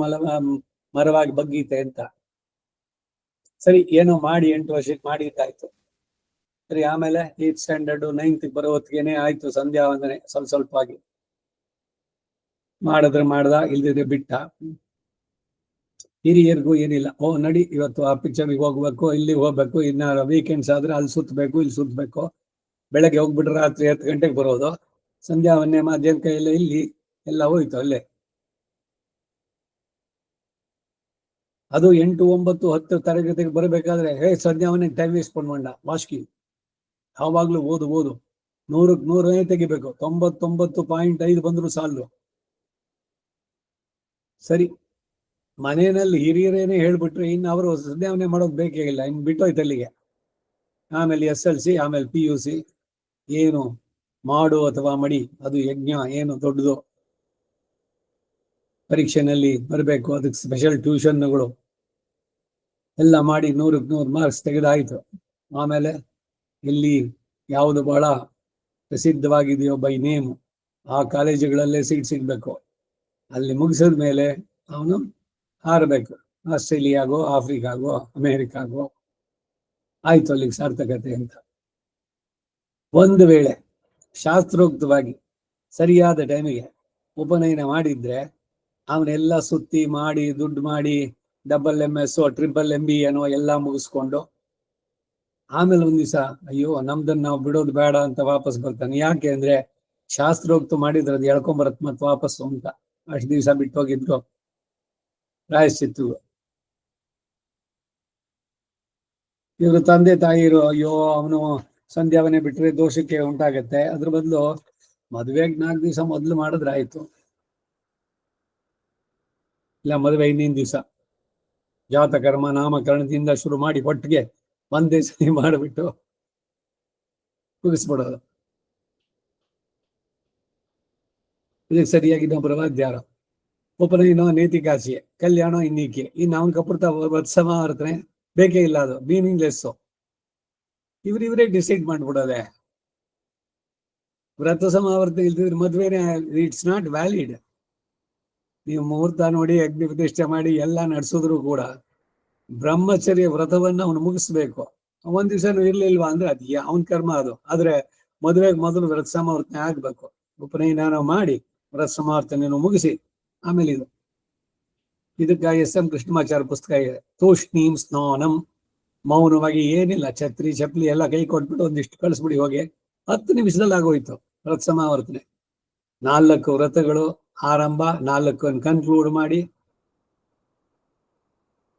B: ಮರವಾಗಿ ಬಗ್ಗೀತೆ ಅಂತ. ಸರಿ ಏನೋ ಮಾಡಿ 8 ವರ್ಷಕ್ಕೆ ಮಾಡಿದ್ದಾಯ್ತು. ಸರಿ ಆಮೇಲೆ 8th ಸ್ಟ್ಯಾಂಡರ್ಡ್ 9th ಬರೋ ಹೊತ್ತಿಗೆನೆ ಆಯ್ತು ಸಂಧ್ಯಾ ವಂದನೆ. ಸ್ವಲ್ಪ ಆಗಿ ಮಾಡಿದ್ರೆ ಮಾಡ್ದ, ಇಲ್ದಿದ್ರೆ ಬಿಟ್ಟ. ಹಿರಿಯರಿಗೂ ಏನಿಲ್ಲ, ಓ ನಡಿ ಇವತ್ತು ಆ ಪಿಕ್ಚರ್ಗೆ ಹೋಗ್ಬೇಕು, ಇಲ್ಲಿ ಹೋಗ್ಬೇಕು, ಇನ್ನ ವೀಕೆಂಡ್ಸ್ ಆದ್ರೆ ಅಲ್ಲಿ ಸುತ್ತಬೇಕು, ಇಲ್ಲಿ ಸುತ್ತಬೇಕು. ಬೆಳಗ್ಗೆ ಹೋಗ್ಬಿಟ್ರೆ ರಾತ್ರಿ 10 ಗಂಟೆಗೆ ಬರೋದು. ಸಂಧ್ಯಾ ವಂದನೆ ಮಧ್ಯಾಹ್ನ ಕೈಯೆಲ್ಲ ಇಲ್ಲಿ ಎಲ್ಲ ಹೋಯ್ತು ಅಲ್ಲೇ. ಅದು 8, 9, 10 ತರಗತಿಗೆ ಬರಬೇಕಾದ್ರೆ ಸಂಧ್ಯಾವನ್ನೇ ಟೈಮ್ ವೇಸ್ಟ್ ಮಾಡ್ಕೊಂಡ ವಾಸ್ಕಿ. ಯಾವಾಗ್ಲೂ ಓದು 100ಕ್ಕೆ 100 ತೆಗಿಬೇಕು. 99.5 ಬಂದ್ರು ಸಾಲು. ಸರಿ ಮನೆಯಲ್ಲಿ ಹಿರಿಯರೇನೇ ಹೇಳ್ಬಿಟ್ರೆ ಇನ್ನು ಅವರು ಸಂಧ್ಯಾವನೆ ಮಾಡೋದು ಬೇಕೇ ಇಲ್ಲ, ಇನ್ನು ಬಿಟ್ಟೋಯ್ತು ಅಲ್ಲಿಗೆ. ಆಮೇಲೆ SLC, ಆಮೇಲೆ PUC. ಏನು ಮಾಡು ಅಥವಾ ಮಡಿ, ಅದು ಯಜ್ಞ ಏನು ದೊಡ್ಡದು. ಪರೀಕ್ಷೆನಲ್ಲಿ ಬರಬೇಕು, ಅದಕ್ಕೆ ಸ್ಪೆಷಲ್ ಟ್ಯೂಷನ್ಗಳು ಎಲ್ಲ ಮಾಡಿ 100ಕ್ಕೆ 100 ಮಾರ್ಕ್ಸ್ ತೆಗೆದಾಯ್ತು. ಆಮೇಲೆ ಇಲ್ಲಿ ಯಾವುದು ಬಹಳ ಪ್ರಸಿದ್ಧವಾಗಿದೆಯೋ ಬೈ ನೇಮ್ ಆ ಕಾಲೇಜುಗಳಲ್ಲೇ ಸೀಟ್ ಸಿಗ್ಬೇಕು. ಅಲ್ಲಿ ಮುಗಿಸಿದ ಮೇಲೆ ಅವನು ಹಾರಬೇಕು, ಆಸ್ಟ್ರೇಲಿಯಾಗೋ, ಆಫ್ರಿಕಾಗೋ, ಅಮೇರಿಕಾಗೋ. ಆಯ್ತು ಅಲ್ಲಿಗೆ ಸಾರ್ಥಕತೆ ಅಂತ. ಒಂದು ವೇಳೆ ಶಾಸ್ತ್ರೋಕ್ತವಾಗಿ ಸರಿಯಾದ ಟೈಮಿಗೆ ಉಪನಯನ ಮಾಡಿದ್ರೆ ಅವನೆಲ್ಲ ಸುತ್ತಿ ಮಾಡಿ ದುಡ್ಡು ಮಾಡಿ MS MBA ಏನೋ ಎಲ್ಲ ಮುಗಿಸ್ಕೊಂಡು ಆಮೇಲೆ ಒಂದ್ ದಿವಸ ಅಯ್ಯೋ ನಮ್ದನ್ನ ನಾವು ಬಿಡೋದು ಬೇಡ ಅಂತ ವಾಪಸ್ ಬರ್ತಾನೆ. ಯಾಕೆ ಅಂದ್ರೆ ಶಾಸ್ತ್ರೋಕ್ತ ಮಾಡಿದ್ರೆ ಅದು ಎಳ್ಕೊಂಬರತ್ ಮತ್ ವಾಪಸ್ಸು ಅಂತ. ಅಷ್ಟು ದಿವಸ ಬಿಟ್ಟು ಹೋಗಿದ್ರು ಪ್ರಾಯಶ್ಚಿತ್ತು. ಇವರು ತಂದೆ ತಾಯಿರು ಅಯ್ಯೋ ಅವನು ಸಂಧ್ಯಾವನೆ ಬಿಟ್ರೆ ದೋಷಕ್ಕೆ ಉಂಟಾಗತ್ತೆ, ಅದ್ರ ಬದಲು ಮದುವೆಗೆ 4 ದಿವಸ ಮೊದಲು ಮಾಡಿದ್ರೆ ಆಯ್ತು. ಇಲ್ಲ ಮದುವೆ ಹಿಂದಿನ ದಿವಸ ಜಾತಕರ್ಮ ನಾಮಕರಣದಿಂದ ಶುರು ಮಾಡಿ ಒಟ್ಟಿಗೆ ಒಂದೇ ಸರಿ ಮಾಡಿಬಿಟ್ಟು ಮುಗಿಸ್ಬಿಡೋದು. ಇದಕ್ಕೆ ಸರಿಯಾಗಿ ನಾವು ಪ್ರವಾದ್ಯಾರ ಉಪನಯನ ನೇತಿಕಾಶಿ, ಕಲ್ಯಾಣ ಇನ್ನೀಕೆ. ಇನ್ನು ಅವನ್ ಕಪುರ್ತ ವತ್ಸಮಾವರ್ತನೆ ಬೇಕೇ ಇಲ್ಲ, ಅದು ಮೀನಿಂಗ್ಲೆಸ್. ಇವರೇ ಡಿಸೈಡ್ ಮಾಡ್ಬಿಡೋದೆ. ವ್ರತ ಸಮಾವರ್ತನೆ ಇಲ್ದಿದ್ರೆ ಮದುವೆನೇ ಇಟ್ಸ್ ನಾಟ್ ವ್ಯಾಲಿಡ್. ನೀವು ಮುಹೂರ್ತ ನೋಡಿ ಅಗ್ನಿ ಪ್ರತಿಷ್ಠೆ ಮಾಡಿ ಎಲ್ಲ ನಡೆಸಿದ್ರು ಕೂಡ ಬ್ರಹ್ಮಚರ್ಯ ವ್ರತವನ್ನ ಅವನು ಮುಗಿಸ್ಬೇಕು. ಒಂದ್ ದಿವಸನೂ ಇರ್ಲಿಲ್ವಾ ಅಂದ್ರೆ ಅದು ಅವನ್ ಕರ್ಮ ಅದು. ಆದ್ರೆ ಮದುವೆಗೆ ಮೊದಲು ವ್ರತ ಸಮಾವರ್ತನೆ ಆಗ್ಬೇಕು. ಉಪನಯನ ಮಾಡಿ ವ್ರತ ಸಮಾವರ್ತನೆಯನ್ನು ಮುಗಿಸಿ ಆಮೇಲೆ ಇದಕ್ಕ SM ಕೃಷ್ಣಮಾಚಾರ್ಯ ಪುಸ್ತಕ ಇದೆ, ತೂಷ್ಣೀಂ ಸ್ನಾನಂ. ಮೌನವಾಗಿ ಏನಿಲ್ಲ, ಛತ್ರಿ ಚಪ್ಲಿ ಎಲ್ಲ ಕೈ ಕೊಟ್ಬಿಟ್ಟು ಒಂದಿಷ್ಟು ಕಳಿಸ್ಬಿಡಿ ಹೋಗಿ. 10 ನಿಮಿಷದಲ್ಲಿ ಆಗೋಯ್ತು ವ್ರತ ಸಮಾವರ್ತನೆ. 4 ವ್ರತಗಳು ಆರಂಭ 4 ಕನ್ಕ್ಲೂಡ್ ಮಾಡಿ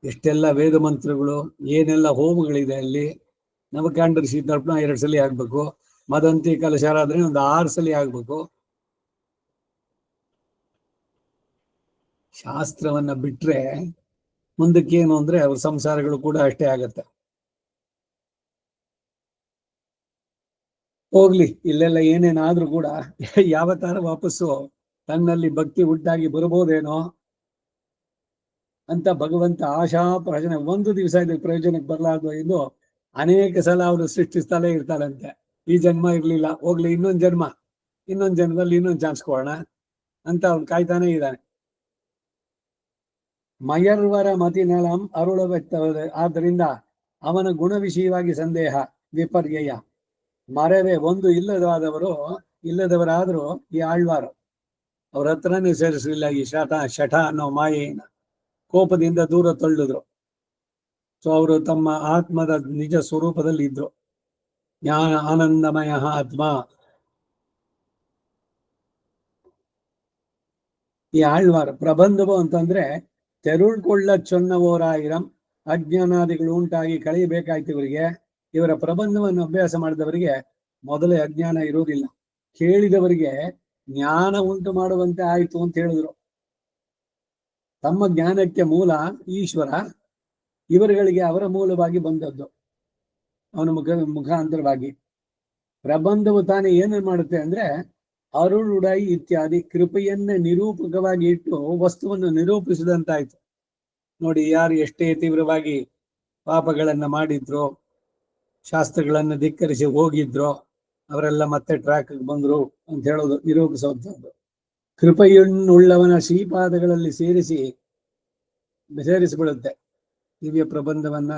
B: ಎಷ್ಟೆಲ್ಲ ವೇದ ಮಂತ್ರಗಳು, ಏನೆಲ್ಲ ಹೋಮಗಳಿದೆ ಅಲ್ಲಿ. ನವಕಾಂಡರ್ಷಿ ತರ್ಪಣ 2 ಸಲ ಆಗ್ಬೇಕು, ಮದಂತಿ ಕಲಶಾರಾಧನೆ ಒಂದು 6 ಸಲ ಆಗ್ಬೇಕು. ಶಾಸ್ತ್ರವನ್ನ ಬಿಟ್ರೆ ಮುಂದಕ್ಕೇನು ಅಂದ್ರೆ ಅವ್ರ ಸಂಸಾರಗಳು ಕೂಡ ಅಷ್ಟೇ ಆಗತ್ತೆ. ಹೋಗ್ಲಿ, ಇಲ್ಲೆಲ್ಲ ಏನೇನಾದ್ರೂ ಕೂಡ ಯಾವತ್ತಾರ ವಾಪಸ್ಸು ತನ್ನಲ್ಲಿ ಭಕ್ತಿ ಉಂಟಾಗಿ ಬರಬಹುದೇನೋ ಅಂತ ಭಗವಂತ ಆಶಾ ಪ್ರಯೋಜನ, ಒಂದು ದಿವಸ ಇದು ಪ್ರಯೋಜನಕ್ಕೆ ಬರಲಾರ್ದು ಎಂದು ಅನೇಕ ಸಲ ಅವರು ಸೃಷ್ಟಿಸ್ತಾನೆ ಇರ್ತಾರಂತೆ. ಈ ಜನ್ಮ ಇರ್ಲಿಲ್ಲ, ಹೋಗ್ಲಿ ಇನ್ನೊಂದು ಜನ್ಮದಲ್ಲಿ ಇನ್ನೊಂದು ಚಾನ್ಸ್ ಕೊಡೋಣ ಅಂತ ಅವ್ನು ಕಾಯ್ತಾನೆ ಇದ್ದಾನೆ. ಮಯರ್ವರ ಮತಿನಲಂ ಅರುಳವೆತ್ತವದೆ, ಆದ್ದರಿಂದ ಅವನ ಗುಣ ವಿಷಯವಾಗಿ ಸಂದೇಹ ವಿಪರ್ಯಯ ಮರವೇ ಒಂದು ಇಲ್ಲದವರಾದರೂ ಈ ಆಳ್ವಾರು ಅವ್ರ ಹತ್ರನೇ ಸೇರಿಸಲಿಲ್ಲ. ಈ ಶಠ ಅನ್ನೋ ಮಾಯೆಯನ್ನು ಕೋಪದಿಂದ ದೂರ ತಳ್ಳಿದ್ರು. ಸೊ ಅವರು ತಮ್ಮ ಆತ್ಮದ ನಿಜ ಸ್ವರೂಪದಲ್ಲಿ ಇದ್ರು. ಜ್ಞಾನ ಆನಂದಮಯ ಆತ್ಮ. ಈ ಆಳ್ವಾರು ಪ್ರಬಂಧವು ಅಂತಂದ್ರೆ ತೆರುಳ್ಕೊಳ್ಳ ಚೊನ್ನವೋರಾಯಿರಂ, ಅಜ್ಞಾನಾದಿಗಳು ಉಂಟಾಗಿ ಕಳೆಯಬೇಕಾಯ್ತು ಇವರಿಗೆ. ಇವರ ಪ್ರಬಂಧವನ್ನು ಅಭ್ಯಾಸ ಮಾಡಿದವರಿಗೆ ಮೊದಲೇ ಅಜ್ಞಾನ ಇರುವುದಿಲ್ಲ, ಕೇಳಿದವರಿಗೆ ಜ್ಞಾನ ಉಂಟು ಮಾಡುವಂತೆ ಆಯ್ತು ಅಂತ ಹೇಳಿದ್ರು. ತಮ್ಮ ಜ್ಞಾನಕ್ಕೆ ಮೂಲ ಈಶ್ವರ, ಇವರುಗಳಿಗೆ ಅವರ ಮೂಲವಾಗಿ ಬಂದದ್ದು ಅವನ ಮುಖಾಂತರವಾಗಿ. ಪ್ರಬಂಧವು ತಾನೇ ಏನೇನು ಮಾಡುತ್ತೆ ಅಂದ್ರೆ ಅರುಳುಡೈ ಇತ್ಯಾದಿ ಕೃಪೆಯನ್ನ ನಿರೂಪಕವಾಗಿ ಇಟ್ಟು ವಸ್ತುವನ್ನು ನಿರೂಪಿಸಿದಂತಾಯ್ತು. ನೋಡಿ, ಯಾರು ಎಷ್ಟೇ ತೀವ್ರವಾಗಿ ಪಾಪಗಳನ್ನ ಮಾಡಿದ್ರು, ಶಾಸ್ತ್ರಗಳನ್ನ ಧಿಕ್ಕರಿಸಿ ಹೋಗಿದ್ರು, ಅವರೆಲ್ಲ ಮತ್ತೆ ಟ್ರ್ಯಾಕ್ ಬಂದ್ರು ಅಂತ ಹೇಳೋದು ನಿರೂಪಿಸುವಂಥದ್ದು. ಕೃಪೆಯನ್ನುಳ್ಳವನ ಶ್ರೀಪಾದಗಳಲ್ಲಿ ಸೇರಿಸಿಬಿಡುತ್ತೆ ದಿವ್ಯ ಪ್ರಬಂಧವನ್ನ.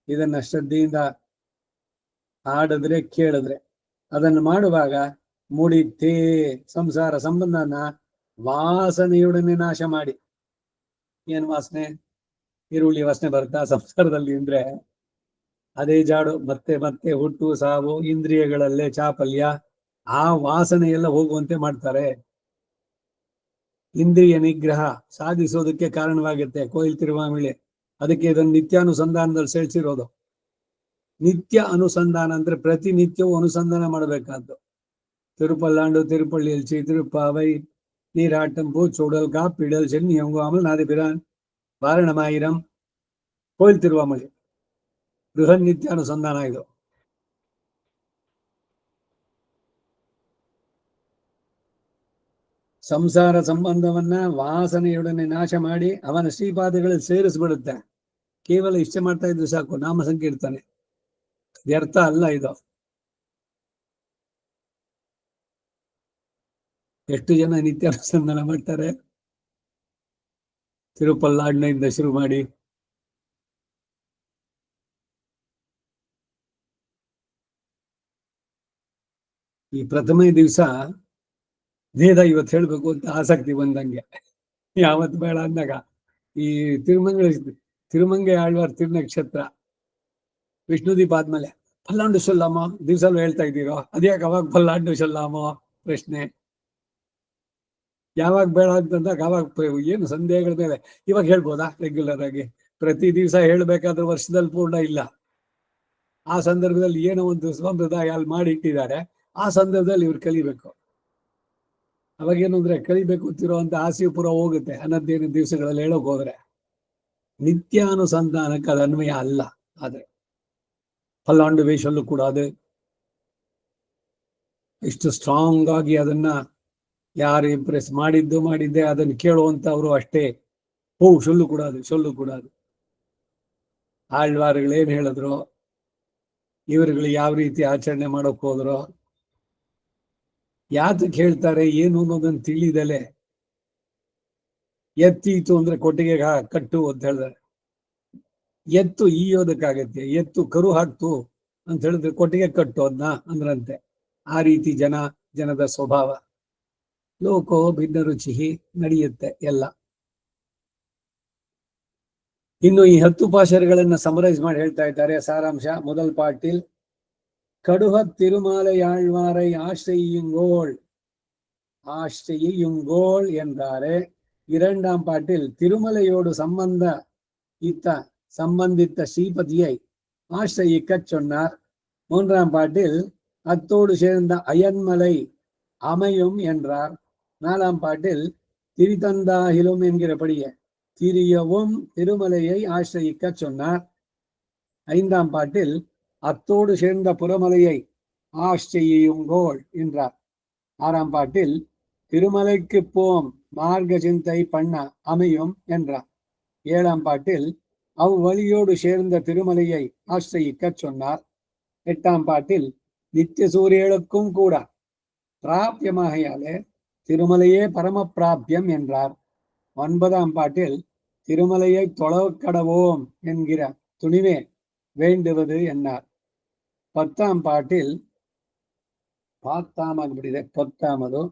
B: ಇದನ್ನ ಶ್ರದ್ಧೆಯಿಂದ ಆಡಿದ್ರೆ ಕೇಳಿದ್ರೆ, ಅದನ್ನು ಮಾಡುವಾಗ ಮುಡಿತೇ ಸಂಸಾರ ಸಂಬಂಧನ ವಾಸನೆಯೊಡನೆ ನಾಶ ಮಾಡಿ. ಏನ್ ವಾಸನೆ? ಈರುಳ್ಳಿ ವಾಸನೆ ಬರುತ್ತಾ ಸಂಸಾರದಲ್ಲಿ ಅಂದ್ರೆ? ಅದೇ ಜಾಡು, ಮತ್ತೆ ಮತ್ತೆ ಹುಟ್ಟು ಸಾವು, ಇಂದ್ರಿಯಗಳಲ್ಲೇ ಚಾಪಲ್ಯ, ಆ ವಾಸನೆ ಎಲ್ಲ ಹೋಗುವಂತೆ ಮಾಡ್ತಾರೆ. ಇಂದ್ರಿಯ ನಿಗ್ರಹ ಸಾಧಿಸೋದಕ್ಕೆ ಕಾರಣವಾಗುತ್ತೆ ಕೋಯಿಲ್ ತಿರುವಾಮಿಳೆ. ಅದಕ್ಕೆ ಇದನ್ನು ನಿತ್ಯಾನುಸಂಧಾನದಲ್ಲಿ ಸೇರಿಸಿರೋದು. ನಿತ್ಯ ಅನುಸಂಧಾನ ಅಂದ್ರೆ ಪ್ರತಿನಿತ್ಯವೂ ಅನುಸಂಧಾನ ಮಾಡಬೇಕಾದ್ದು. ತಿರುಪಲ್ಲಾಂಡು ತಿರುಪಳ್ಳಿ ಎಲ್ಚಿ ತಿರುಪಾವೈ ನೀರಾಟಂ பூச்சூடல் காப்பிடல் சென்னி அங்குவாமல் நாதிபிரான் வாரணமாயிரம் ಕೋಯಿಲ್ ತಿರುವಾಮಳಿ ಬೃಹನ್ ನಿತ್ಯಾನುಸಂಧಾನ ಇದು. ಸಂಸಾರ ಸಂಬಂಧವನ್ನ ವಾಸನೆಯೊಡನೆ ನಾಶ ಮಾಡಿ ಅವನ ಶ್ರೀಪಾದಗಳಲ್ಲಿ ಸೇರಿಸ್ಬಿಡುತ್ತೆ. ಕೇವಲ ಇಷ್ಟ ಮಾಡ್ತಾ ಇದ್ರೆ ಸಾಕು, ನಾಮ ಸಂಕೀರ್ತನೆ, ವ್ಯರ್ಥ ಅಲ್ಲ ಇದು. ಎಷ್ಟು ಜನ ನಿತ್ಯಾನುಸಂಧಾನ ಮಾಡ್ತಾರೆ? ತಿರುಪಲ್ಲಾಡ್ನಿಂದ ಶುರು ಮಾಡಿ ಈ ಪ್ರಥಮ ದಿವಸ ವೇದ ಇವತ್ತು ಹೇಳ್ಬೇಕು ಅಂತ ಆಸಕ್ತಿ ಬಂದಂಗೆ, ಯಾವತ್ತು ಬೇಡ ಅಂದಾಗ ಈ ತಿರುಮಂಗೆ ಆಳ್ವಾರ್ ತಿರುನಕ್ಷತ್ರ ವಿಷ್ಣು ದೀಪ ಆದ್ಮೇಲೆ ಪಲ್ಲಾಂಡು ಶೊಲ್ಲಾಮೋ ದಿವ್ಸಲ್ಲೂ ಹೇಳ್ತಾ ಇದ್ದೀರೋ, ಅದ್ಯಾಕೆ ಅವಾಗ ಪಲ್ಲಾಂಡು ಶೊಲ್ಲಾಮೋ ಪ್ರಶ್ನೆ. ಯಾವಾಗ ಬೇಡ ಅಂತಂದಾಗ ಅವಾಗ ಏನು ಸಂದೇಹಗಳ ಮೇಲೆ ಇವಾಗ ಹೇಳ್ಬೋದಾ? ರೆಗ್ಯುಲರ್ ಆಗಿ ಪ್ರತಿ ದಿವಸ ಹೇಳ್ಬೇಕಾದ್ರೆ ವರ್ಷದಲ್ಲಿ ಪೂರ್ಣ ಇಲ್ಲ. ಆ ಸಂದರ್ಭದಲ್ಲಿ ಏನೋ ಒಂದು ಸಂಪ್ರದಾಯ ಅಲ್ಲಿ ಮಾಡಿ ಇಟ್ಟಿದ್ದಾರೆ, ಆ ಸಂದರ್ಭದಲ್ಲಿ ಇವ್ರು ಕಲಿಬೇಕು. ಅವಾಗೇನು ಅಂದ್ರೆ ಕಲಿಬೇಕು ಅಂತಿರುವಂತ ಆಸೆಯು ಪುರ ಹೋಗುತ್ತೆ 11 ದಿವಸಗಳಲ್ಲಿ ಹೇಳೋಕ್ ಹೋದ್ರೆ. ನಿತ್ಯಾನುಸಂಧಾನಕ್ಕೆ ಅದು ಅನ್ವಯ ಅಲ್ಲ. ಆದ್ರೆ ಪಲ್ಲಾಂಡು ವೇಷಲ್ಲೂ ಕೂಡ ಅದು ಇಷ್ಟು ಸ್ಟ್ರಾಂಗ್ ಆಗಿ ಅದನ್ನ ಯಾರು ಇಂಪ್ರೆಸ್ ಮಾಡಿದ್ದೆ ಅದನ್ನು ಕೇಳುವಂತವ್ರು ಅಷ್ಟೇ. ಸೊಲ್ಲು ಕೂಡ ಅದು ಆಳ್ವಾರುಗಳು ಏನ್ ಹೇಳಿದ್ರು, ಇವರುಗಳು ಯಾವ ರೀತಿ ಆಚರಣೆ ಮಾಡೋಕ್ ಹೋದ್ರು, ಯಾತಕ್ಕೆ ಹೇಳ್ತಾರೆ ಏನು ಅನ್ನೋದನ್ನ ತಿಳಿದಲೆ ಎತ್ತೀತು ಅಂದ್ರೆ ಕೊಟ್ಟಿಗೆ ಕಟ್ಟು ಅಂತ ಹೇಳಿದ್ರೆ ಎತ್ತು ಈಯೋದಕ್ಕಾಗತ್ತೆ. ಎತ್ತು ಕರು ಹಾಕ್ತು ಅಂತ ಹೇಳಿದ್ರೆ ಕೊಟ್ಟಿಗೆ ಕಟ್ಟು ಅದನ್ನ ಅಂದ್ರಂತೆ. ಆ ರೀತಿ ಜನದ ಸ್ವಭಾವ. ಲೋಕೋ ಭಿನ್ನ ರುಚಿ ನಡೆಯುತ್ತೆ ಎಲ್ಲ. ಇನ್ನು ಈ 10 ಪಾಶರಗಳನ್ನ ಸಮರೈಸ್ ಮಾಡಿ ಹೇಳ್ತಾ ಇದ್ದಾರೆ. ಸಾರಾಂಶ ಮೊದಲ ಪಾಟಿಲ್ ಕಡುಹ ತಿರುಮಾಲೆಯಾಳ್ವಾರೈ ಆಶ್ರಯಿಯುಂಗೋಳ್. ஆஷ்டியுங்கோள் என்றாரே. 2ஆம் பாட்டில் திருமலையோடு சம்பந்தித்த ஸ்ரீபதியை ஆசிரியிக்கச் சொன்னார். 3ஆம் பாட்டில் அத்தோடு சேர்ந்த அயன்மலை அமையும் என்றார். 4ஆம் பாட்டில் திரிதந்தாகிலும் என்கிறபடியே திரியவும் திருமலையை ஆசிரியிக்கச் சொன்னார். 5ஆம் பாட்டில் அத்தோடு சேர்ந்த புறமலையை ஆசிரியுங்கோள் என்றார். 6ஆம் பாட்டில் திருமலைக்கு போம் மார்க்க சிந்தை பண்ண அமையும் என்றார். 7ஆம் பாட்டில் அவ்வழியோடு சேர்ந்த திருமலையை ஆசிரியிக்கச் சொன்னார். 8ஆம் பாட்டில் நித்திய சூரியனுக்கும் கூட பிராபியமாகையாலே திருமலையே பரம பிராபியம் என்றார். 9ஆம் பாட்டில் திருமலையை தொழக்கடவோம் என்கிற துணிவே வேண்டுவது என்னார். 10ஆம் பாட்டில் பொத்தாமதோ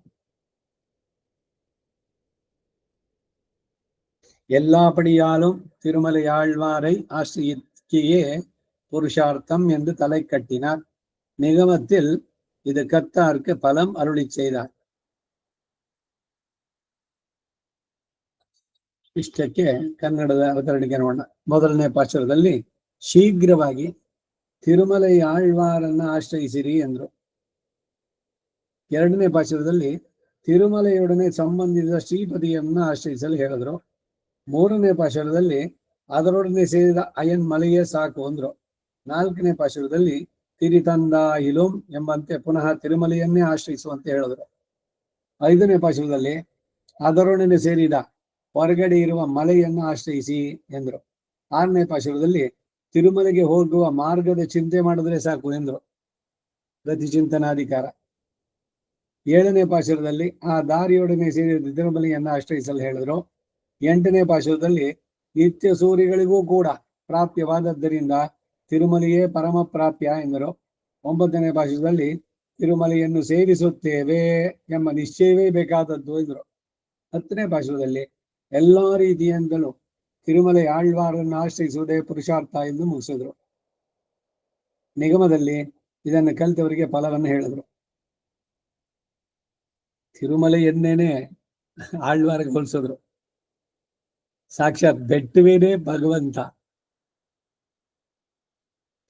B: எல்லாபடியாலும் திருமலை ஆழ்வாரை ஆசிரியே புருஷார்த்தம் என்று தலை கட்டினார். நிகமத்தில் ಇದು ಕರ್ತಾರ್ಗೆ ಫಲಂ ಅರುಳಿ செய்தார். ಇಷ್ಟಕ್ಕೆ ಕನ್ನಡದ ಅವತರಣಿಕೆ ನೋಡೋಣ. ಮೊದಲನೇ ಪಾಶುರದಲ್ಲಿ ಶೀಘ್ರವಾಗಿ ತಿರುಮಲೈ ಆಳ್ವಾರನ್ನ ಆಶ್ರಯಿಸಿರಿ ಎಂದ್ರು. 2ನೇ ಪಾಶುರದಲ್ಲಿ ತಿರುಮಲೆಯೊಡನೆ ಸಂಬಂಧಿಸಿದ ಶ್ರೀಪತಿಯನ್ನ ಆಶ್ರಯಿಸಲು ಹೇಳಿದ್ರು. 3ನೇ ಪಾಶುರದಲ್ಲಿ ಅದರೊಡನೆ ಸೇರಿದ ಅಯನ್ ಮಲೆಯೇ ಸಾಕು ಅಂದ್ರು. 4ನೇ ಪಾಶುರದಲ್ಲಿ ತಿರಿತಂದಾಯಿಲುಂ ಎಂಬಂತೆ ಪುನಃ ತಿರುಮಲೆಯನ್ನೇ ಆಶ್ರಯಿಸುವಂತೆ ಹೇಳಿದ್ರು. 5ನೇ ಪಾಶುರದಲ್ಲಿ ಅದರೊಡನೆ ಸೇರಿದ ಹೊರಗಡೆ ಇರುವ ಮಲೆಯನ್ನು ಆಶ್ರಯಿಸಿ ಎಂದ್ರು. 6ನೇ ಪಾಶುರದಲ್ಲಿ ತಿರುಮಲೆಗೆ ಹೋಗುವ ಮಾರ್ಗದ ಚಿಂತೆ ಮಾಡಿದ್ರೆ ಸಾಕು ಎಂದ್ರು. ಪ್ರತಿಚಿಂತನಾಧಿಕಾರ. 7ನೇ ಪಾಶುರದಲ್ಲಿ ಆ ದಾರಿಯೊಡನೆ ಸೇರಿದ ತಿರುಮಲೆಯನ್ನು ಆಶ್ರಯಿಸಲು ಹೇಳಿದ್ರು. 8ನೇ ಪಾಶುರದಲ್ಲಿ ನಿತ್ಯ ಸೂರಿಗಳಿಗೂ ಕೂಡ ಪ್ರಾಪ್ಯವಾದದ್ದರಿಂದ ತಿರುಮಲೆಯೇ ಪರಮ ಪ್ರಾಪ್ಯ ಎಂದರು. 9ನೇ ಪಾಶುರದಲ್ಲಿ ತಿರುಮಲೆಯನ್ನು ಸೇವಿಸುತ್ತೇವೆ ಎಂಬ ನಿಶ್ಚಯವೇ ಬೇಕಾದದ್ದು ಎಂದರು. 10ನೇ ಪಾಶುರದಲ್ಲಿ ಎಲ್ಲಾ ರೀತಿಯಿಂದಲೂ ತಿರುಮಲೆ ಆಳ್ವಾರನ್ನು ಆಶ್ರಯಿಸುವುದೇ ಪುರುಷಾರ್ಥ ಎಂದು ಮುಗಿಸಿದ್ರು. ನಿಗಮದಲ್ಲಿ ಇದನ್ನು ಕಲಿತವರಿಗೆ ಫಲವನ್ನು ಹೇಳಿದ್ರು. ತಿರುಮಲೆಯನ್ನೇನೆ ಆಳ್ವಾರಿಗೆ ಹೋಲಿಸಿದ್ರು. ಸಾಕ್ಷಾತ್ ಬೆಟ್ಟವೇನೇ ಭಗವಂತ.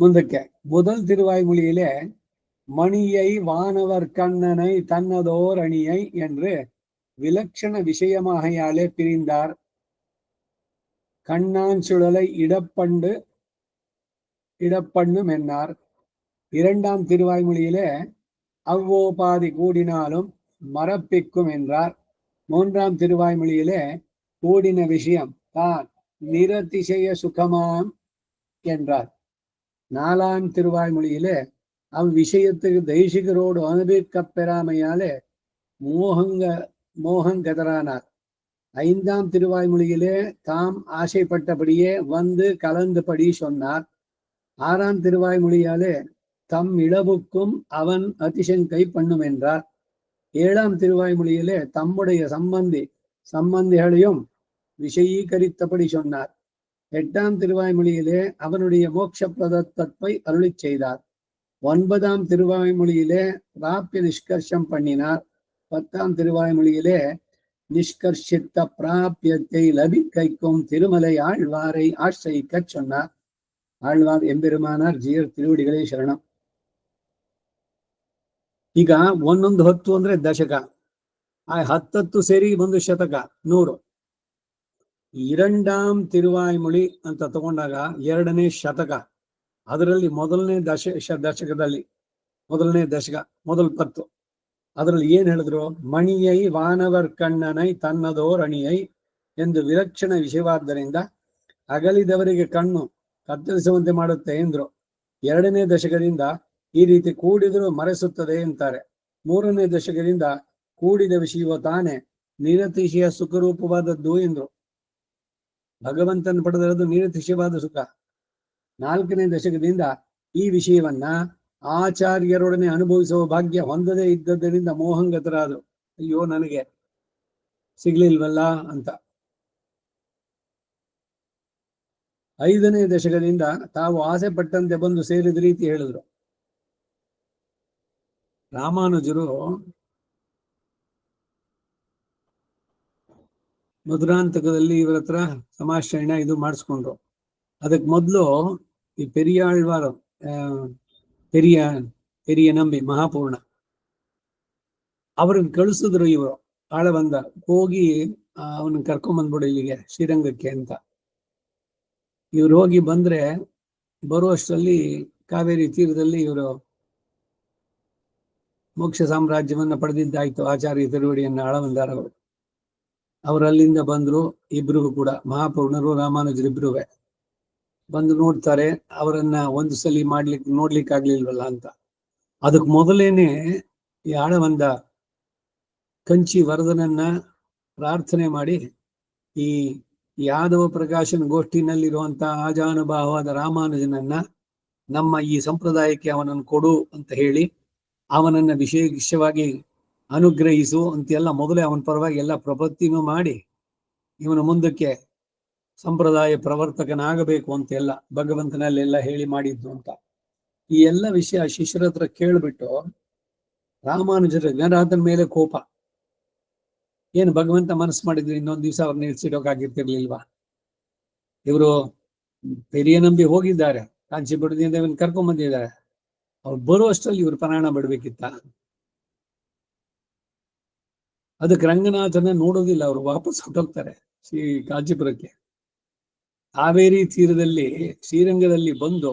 B: ಮುಂದಕ್ಕೆ முதல் திருவாய்மொழியிலே மணியை வானவர் கண்ணனை தன்னதோர் அணியை என்று விலட்சண விஷயமாகையாலே பிரிந்தார். கண்ணான் சுழலை இடப்பண்ணும் என்னார். 2ஆம் திருவாய்மொழியிலே அவ்வோபாதி கூடினாலும் மரப்பிக்கும் என்றார். 3ஆம் திருவாய்மொழியிலே கூடின விஷயம் தான் நிரதிசய சுகமாம் என்றார். 4ஆம் திருவாய்மொழியிலே அவ்விஷயத்துக்கு தெய்சிகரோடு அனுபவிக்கப் பெறாமையாலே மோகங்கதரானார். 5ஆம் திருவாய்மொழியிலே தாம் ஆசைப்பட்டபடியே வந்து கலந்தபடி சொன்னார். 6ஆம் திருவாய்மொழியாலே தம் இளவுக்கும் அவன் அதிசங்கை பண்ணும் என்றார். 7ஆம் திருவாய்மொழியிலே தம்முடைய சம்பந்திகளையும் விஷயீகரித்தபடி சொன்னார். 8ஆம் திருவாய்மொழியிலே அவனுடைய மோட்ச பிரதத்தத்தை அருளி செய்தார். 9ஆம் திருவாய்மொழியிலே பிராபிய நிஷ்கர்ஷம் பண்ணினார். 10ஆம் திருவாய்மொழியிலே நிஷ்கர்ஷித்த பிராபியத்தை லபிக்கைக்கும் திருமலை ஆழ்வாரை ஆசிரியிக்கச் சொன்னார். ಆಳ್ವಾರ್ ಎಂಬೆರುಮಾನಾರ್ ಜೀಯರ್ ತಿರುವಡಿಗಳೇ ಶರಣಂ. ಈಗ 1 10 ಅಂದ್ರೆ ದಶಕ, ಆ 10 ಸೇರಿ 1 ಶತಕ 100. 2ಆಮ್ ತಿರುವಾಯ್ಮೊಳಿ ಅಂತ ತಗೊಂಡಾಗ 2ನೇ ಶತಕ. ಅದರಲ್ಲಿ ಮೊದಲನೇ ದಶಕದಲ್ಲಿ ಮೊದಲನೇ ದಶಕ ಮೊದಲ 10. ಅದರಲ್ಲಿ ಏನ್ ಹೇಳಿದ್ರು? ಮಣಿಯೈ ವಾನವರ್ ಕಣ್ಣನೈ ತನ್ನದೋರ್ ಅಣಿಯೈ ಎಂದು ವಿಲಕ್ಷಣ ವಿಷಯವಾದ್ದರಿಂದ ಅಗಲಿದವರಿಗೆ ಕಣ್ಣು ಕತ್ತರಿಸುವಂತೆ ಮಾಡುತ್ತೆ ಎಂದ್ರು. 2ನೇ ದಶಕದಿಂದ ಈ ರೀತಿ ಕೂಡಿದರೂ ಮರೆಸುತ್ತದೆ ಅಂತಾರೆ. 3ನೇ ದಶಕದಿಂದ ಕೂಡಿದ ವಿಷಯವು ತಾನೇ ನಿರತಿಶಯ ಸುಖರೂಪವಾದದ್ದು ಎಂದ್ರು. ಭಗವಂತನ ಪಡೆದಿರೋದು ನಿರತಿಶಯವಾದ ಸುಖ. 4ನೇ ದಶಕದಿಂದ ಈ ವಿಷಯವನ್ನ ಆಚಾರ್ಯರೊಡನೆ ಅನುಭವಿಸುವ ಭಾಗ್ಯ ಹೊಂದದೇ ಇದ್ದದ್ದರಿಂದ ಮೋಹಂಗತರಾದರು. ಅಯ್ಯೋ ನನಗೆ ಸಿಗ್ಲಿಲ್ವಲ್ಲ ಅಂತ. 5ನೇ ದಶಕದಿಂದ ತಾವು ಆಸೆ ಪಟ್ಟಂತೆ ಬಂದು ಸೇರಿದ ರೀತಿ ಹೇಳಿದ್ರು. ರಾಮಾನುಜರು ಮಧುರಾಂತಕದಲ್ಲಿ ಇವರ ಹತ್ರ ಸಮಾಶ್ರಯಣ ಇದು ಮಾಡಿಸ್ಕೊಂಡ್ರು. ಅದಕ್ಕೆ ಮೊದಲು ಈ ಪೆರಿಯಾಳ್ವಾರು ಪೆರಿಯ ನಂಬಿ ಮಹಾಪೂರ್ಣ ಅವ್ರಿಗೆ ಕಳಿಸಿದ್ರು ಇವರು ಆಳವಂದ ಹೋಗಿ ಅವನ್ನ ಕರ್ಕೊಂಬಂದ್ಬಿಡು ಇಲ್ಲಿಗೆ ಶ್ರೀರಂಗಕ್ಕೆ ಅಂತ. ಇವ್ರು ಹೋಗಿ ಬಂದ್ರೆ ಬರುವಷ್ಟರಲ್ಲಿ ಕಾವೇರಿ ತೀರದಲ್ಲಿ ಇವರು ಮೋಕ್ಷ ಸಾಮ್ರಾಜ್ಯವನ್ನ ಪಡೆದಿದ್ದಾಯ್ತು. ಆಚಾರ್ಯ ತಿರುವಡಿಯನ್ನ ಆಳವಂದಾರವರು ಅವರಲ್ಲಿಂದ ಬಂದ್ರು. ಇಬ್ರಿಗೂ ಕೂಡ ಮಹಾಪೂರ್ಣರು ರಾಮಾನುಜರಿಬ್ರುವೆ ಬಂದು ನೋಡ್ತಾರೆ. ಅವರನ್ನ ಒಂದು ಸಲಿ ನೋಡ್ಲಿಕ್ಕೆ ಆಗ್ಲಿಲ್ವಲ್ಲ ಅಂತ. ಅದಕ್ಕೆ ಮೊದಲೇನೆ ಈ ಆಳವಂದ ಕಂಚಿ ವರದನನ್ನ ಪ್ರಾರ್ಥನೆ ಮಾಡಿ ಈ ಯಾದವ ಪ್ರಕಾಶನ ಗೋಷ್ಠಿನಲ್ಲಿರುವಂತ ಆಜಾನುಭಾವವಾದ ರಾಮಾನುಜನನ್ನ ನಮ್ಮ ಈ ಸಂಪ್ರದಾಯಕ್ಕೆ ಅವನನ್ನು ಕೊಡು ಅಂತ ಹೇಳಿ ಅವನನ್ನ ವಿಶೇಷವಾಗಿ ಅನುಗ್ರಹಿಸು ಅಂತೆಲ್ಲ ಮೊದಲೇ ಅವನ ಪರವಾಗಿ ಎಲ್ಲ ಪ್ರಪತ್ತಿನೂ ಮಾಡಿ ಇವನ ಮುಂದಕ್ಕೆ ಸಂಪ್ರದಾಯ ಪ್ರವರ್ತಕನಾಗಬೇಕು ಅಂತೆಲ್ಲ ಭಗವಂತನಲ್ಲೆಲ್ಲ ಹೇಳಿ ಮಾಡಿದ್ದು ಅಂತ. ಈ ಎಲ್ಲ ವಿಷಯ ಶಿಷ್ಯರ ಹತ್ರ ಕೇಳ್ಬಿಟ್ಟು ರಾಮಾನುಜರ ಜ್ಞಾನಾದನ ಮೇಲೆ ಕೋಪ. ಏನು ಭಗವಂತ ಮನಸ್ಸು ಮಾಡಿದ್ರು ಇನ್ನೊಂದು ದಿವಸ ಅವ್ರನ್ನ ನಿಲ್ಸಿಡೋಕಾಗಿರ್ತಿರ್ಲಿಲ್ವಾ? ಇವರು ಪೆರಿಯ ನಂಬಿ ಹೋಗಿದ್ದಾರೆ, ಕಾಂಚೀಪುರದಿಂದ ಇವನ್ ಕರ್ಕೊಂಡ್ ಬಂದಿದ್ದಾರೆ. ಅವ್ರು ಬರುವಷ್ಟರಲ್ಲಿ ಇವ್ರು ಪ್ರಾಣ ಬಿಡ್ಬೇಕಿತ್ತ? ಅದಕ್ಕೆ ರಂಗನಾಥನ ನೋಡೋದಿಲ್ಲ, ಅವರು ವಾಪಸ್ ಹೊಟ್ಟೋಗ್ತಾರೆ ಕಾಂಚೀಪುರಕ್ಕೆ. ಕಾವೇರಿ ತೀರದಲ್ಲಿ ಶ್ರೀರಂಗದಲ್ಲಿ ಬಂದು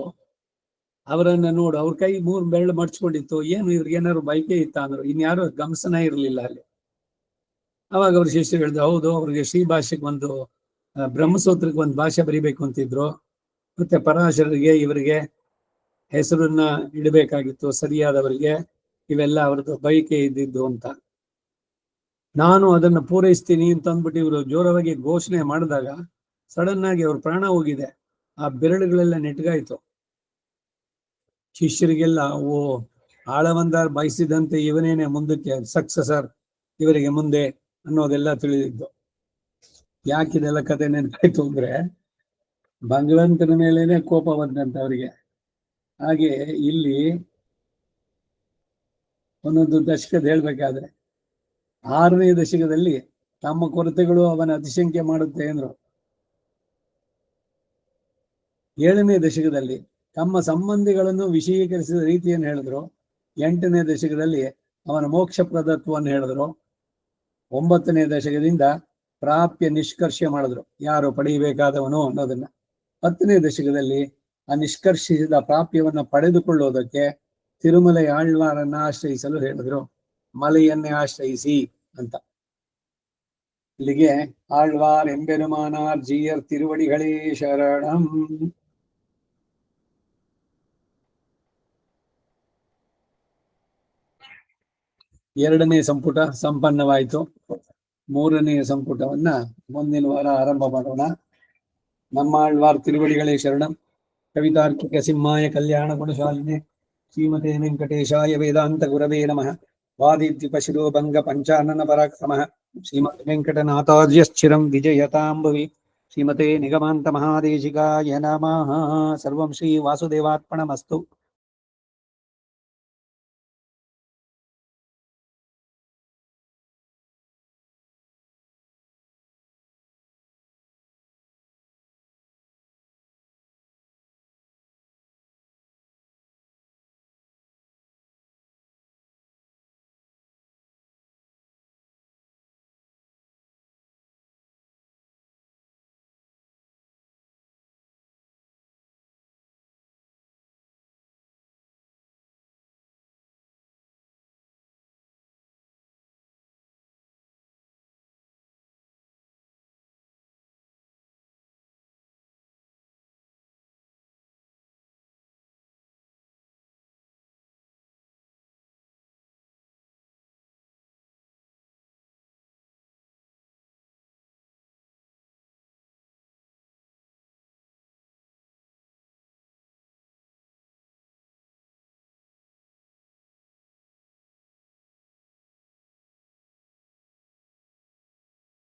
B: ಅವರನ್ನ ನೋಡು, ಅವ್ರ ಕೈ 3 ಬೆರಳು ಮಡ್ಚ್ಕೊಂಡಿತ್ತು. ಏನು ಇವ್ರಿಗೆ ಏನಾದ್ರು ಬೈಕೆ ಇತ್ತ ಅಂದ್ರು. ಇನ್ಯಾರು ಗಮಸನ ಇರಲಿಲ್ಲ ಅಲ್ಲಿ. ಅವಾಗ ಅವ್ರ ಶಿಷ್ಯರು ಹೇಳಿದ್ರು, ಹೌದು ಅವ್ರಿಗೆ ಶ್ರೀ ಭಾಷೆಗೆ ಒಂದು ಬ್ರಹ್ಮಸೂತ್ರಕ್ಕೆ ಒಂದು ಭಾಷೆ ಬರಿಬೇಕು ಅಂತಿದ್ರು. ಮತ್ತೆ ಪರಾಶರರಿಗೆ ಇವರಿಗೆ ಹೆಸರನ್ನ ಇಡಬೇಕಾಗಿತ್ತು ಸರಿಯಾದವರಿಗೆ. ಇವೆಲ್ಲ ಅವ್ರದ್ದು ಬೈಕೆ ಇದ್ದಿದ್ದು ಅಂತ. ನಾನು ಅದನ್ನ ಪೂರೈಸ್ತೀನಿ ಅಂತ ಅಂದ್ಬಿಟ್ಟು ಇವರು ಜೋರವಾಗಿ ಘೋಷಣೆ ಮಾಡಿದಾಗ ಸಡನ್ ಆಗಿ ಅವ್ರ ಪ್ರಾಣ ಹೋಗಿದೆ. ಆ ಬೆರಳುಗಳೆಲ್ಲ ನೆಟ್ಗಾಯ್ತು. ಶಿಷ್ಯರಿಗೆಲ್ಲ ಓ ಆಳವಂದಾರ್ ಬಯಸಿದಂತೆ ಇವನೇನೆ ಮುಂದಕ್ಕೆ ಸಕ್ಸಸರ್ ಇವರಿಗೆ ಮುಂದೆ ಅನ್ನೋದೆಲ್ಲ ತಿಳಿದಿದ್ದು. ಯಾಕಿದೆಲ್ಲ ಕತೆ ನೆನಪಾಯ್ತು ಅಂದ್ರೆ ಭಗವಂತನ ಮೇಲೇನೆ ಕೋಪ ಬಂದಂತ ಅವರಿಗೆ. ಹಾಗೆ ಇಲ್ಲಿ ಒಂದೊಂದು ದಶಕದ ಹೇಳ್ಬೇಕಾದ್ರೆ 6ನೇ ದಶಕದಲ್ಲಿ ತಮ್ಮ ಕೊರತೆಗಳು ಅವನ ಅತಿಶಂಕೆ ಮಾಡುತ್ತೆ ಅಂದ್ರು. 7ನೇ ದಶಕದಲ್ಲಿ ತಮ್ಮ ಸಂಬಂಧಿಗಳನ್ನು ವಿಷಯೀಕರಿಸಿದ ರೀತಿಯನ್ನು ಹೇಳಿದ್ರು. 8ನೇ ದಶಕದಲ್ಲಿ ಅವನ ಮೋಕ್ಷಪ್ರದತ್ವವನ್ನು ಹೇಳಿದ್ರು. 9ನೇ ದಶಕದಿಂದ ಪ್ರಾಪ್ಯ ನಿಷ್ಕರ್ಷೆ ಮಾಡಿದ್ರು, ಯಾರು ಪಡೆಯಬೇಕಾದವನು ಅನ್ನೋದನ್ನ. 10ನೇ ದಶಕದಲ್ಲಿ ಆ ನಿಷ್ಕರ್ಷಿಸಿದ ಪ್ರಾಪ್ಯವನ್ನ ಪಡೆದುಕೊಳ್ಳುವುದಕ್ಕೆ ತಿರುಮಲೆ ಆಳ್ವಾರನ್ನ ಆಶ್ರಯಿಸಲು ಹೇಳಿದ್ರು. ಮಲೆಯನ್ನೇ ಆಶ್ರಯಿಸಿ ಅಂತ. ಇಲ್ಲಿಗೆ ಆಳ್ವಾರ್ ಎಂಬೆರುಮಾನಾರ್ ಜೀಯರ್ ತಿರುವಡಿಗಳೇ ಶರಣಂ. ಎರಡನೇ ಸಂಪುಟ ಸಂಪನ್ನವಾಯಿತು. 3ನೇ ಸಂಪುಟವನ್ನ ಮುಂದಿನ ವಾರ ಆರಂಭ ಮಾಡೋಣ. ನಮ್ಮ ಆಳ್ವಾರ್ ತಿರುವಡಿಗಳೇ ಶರಣಂ. ಕವಿತಾರ್ಕಿಕ ಸಿಂಹಾಯ ಕಲ್ಯಾಣ ಗುಣಶಾಲಿನಿ ಶ್ರೀಮತೆ ವೆಂಕಟೇಶಾಯ ವೇದಾಂತ ಗುರವೇ ನಮಃ. ವಾದಿದ್ವಿಪ ಶಿರೋಭಂಗ ಪಂಚಾನನ ಪರಾಕ್ರಮಃ ಶ್ರೀಮದ್ ವೆಂಕಟನಾಥಾರ್ಯಶ್ಚಿರಂ ವಿಜಯತಾಂಭವಿ. ಶ್ರೀಮತೆ ನಿಗಮಾಂತ ಮಹಾದೇಶಿಕಾಯ ನಮಃ. ಸರ್ವಂ ಶ್ರೀ ವಾಸುದೇವಾರ್ಪಣಮಸ್ತು.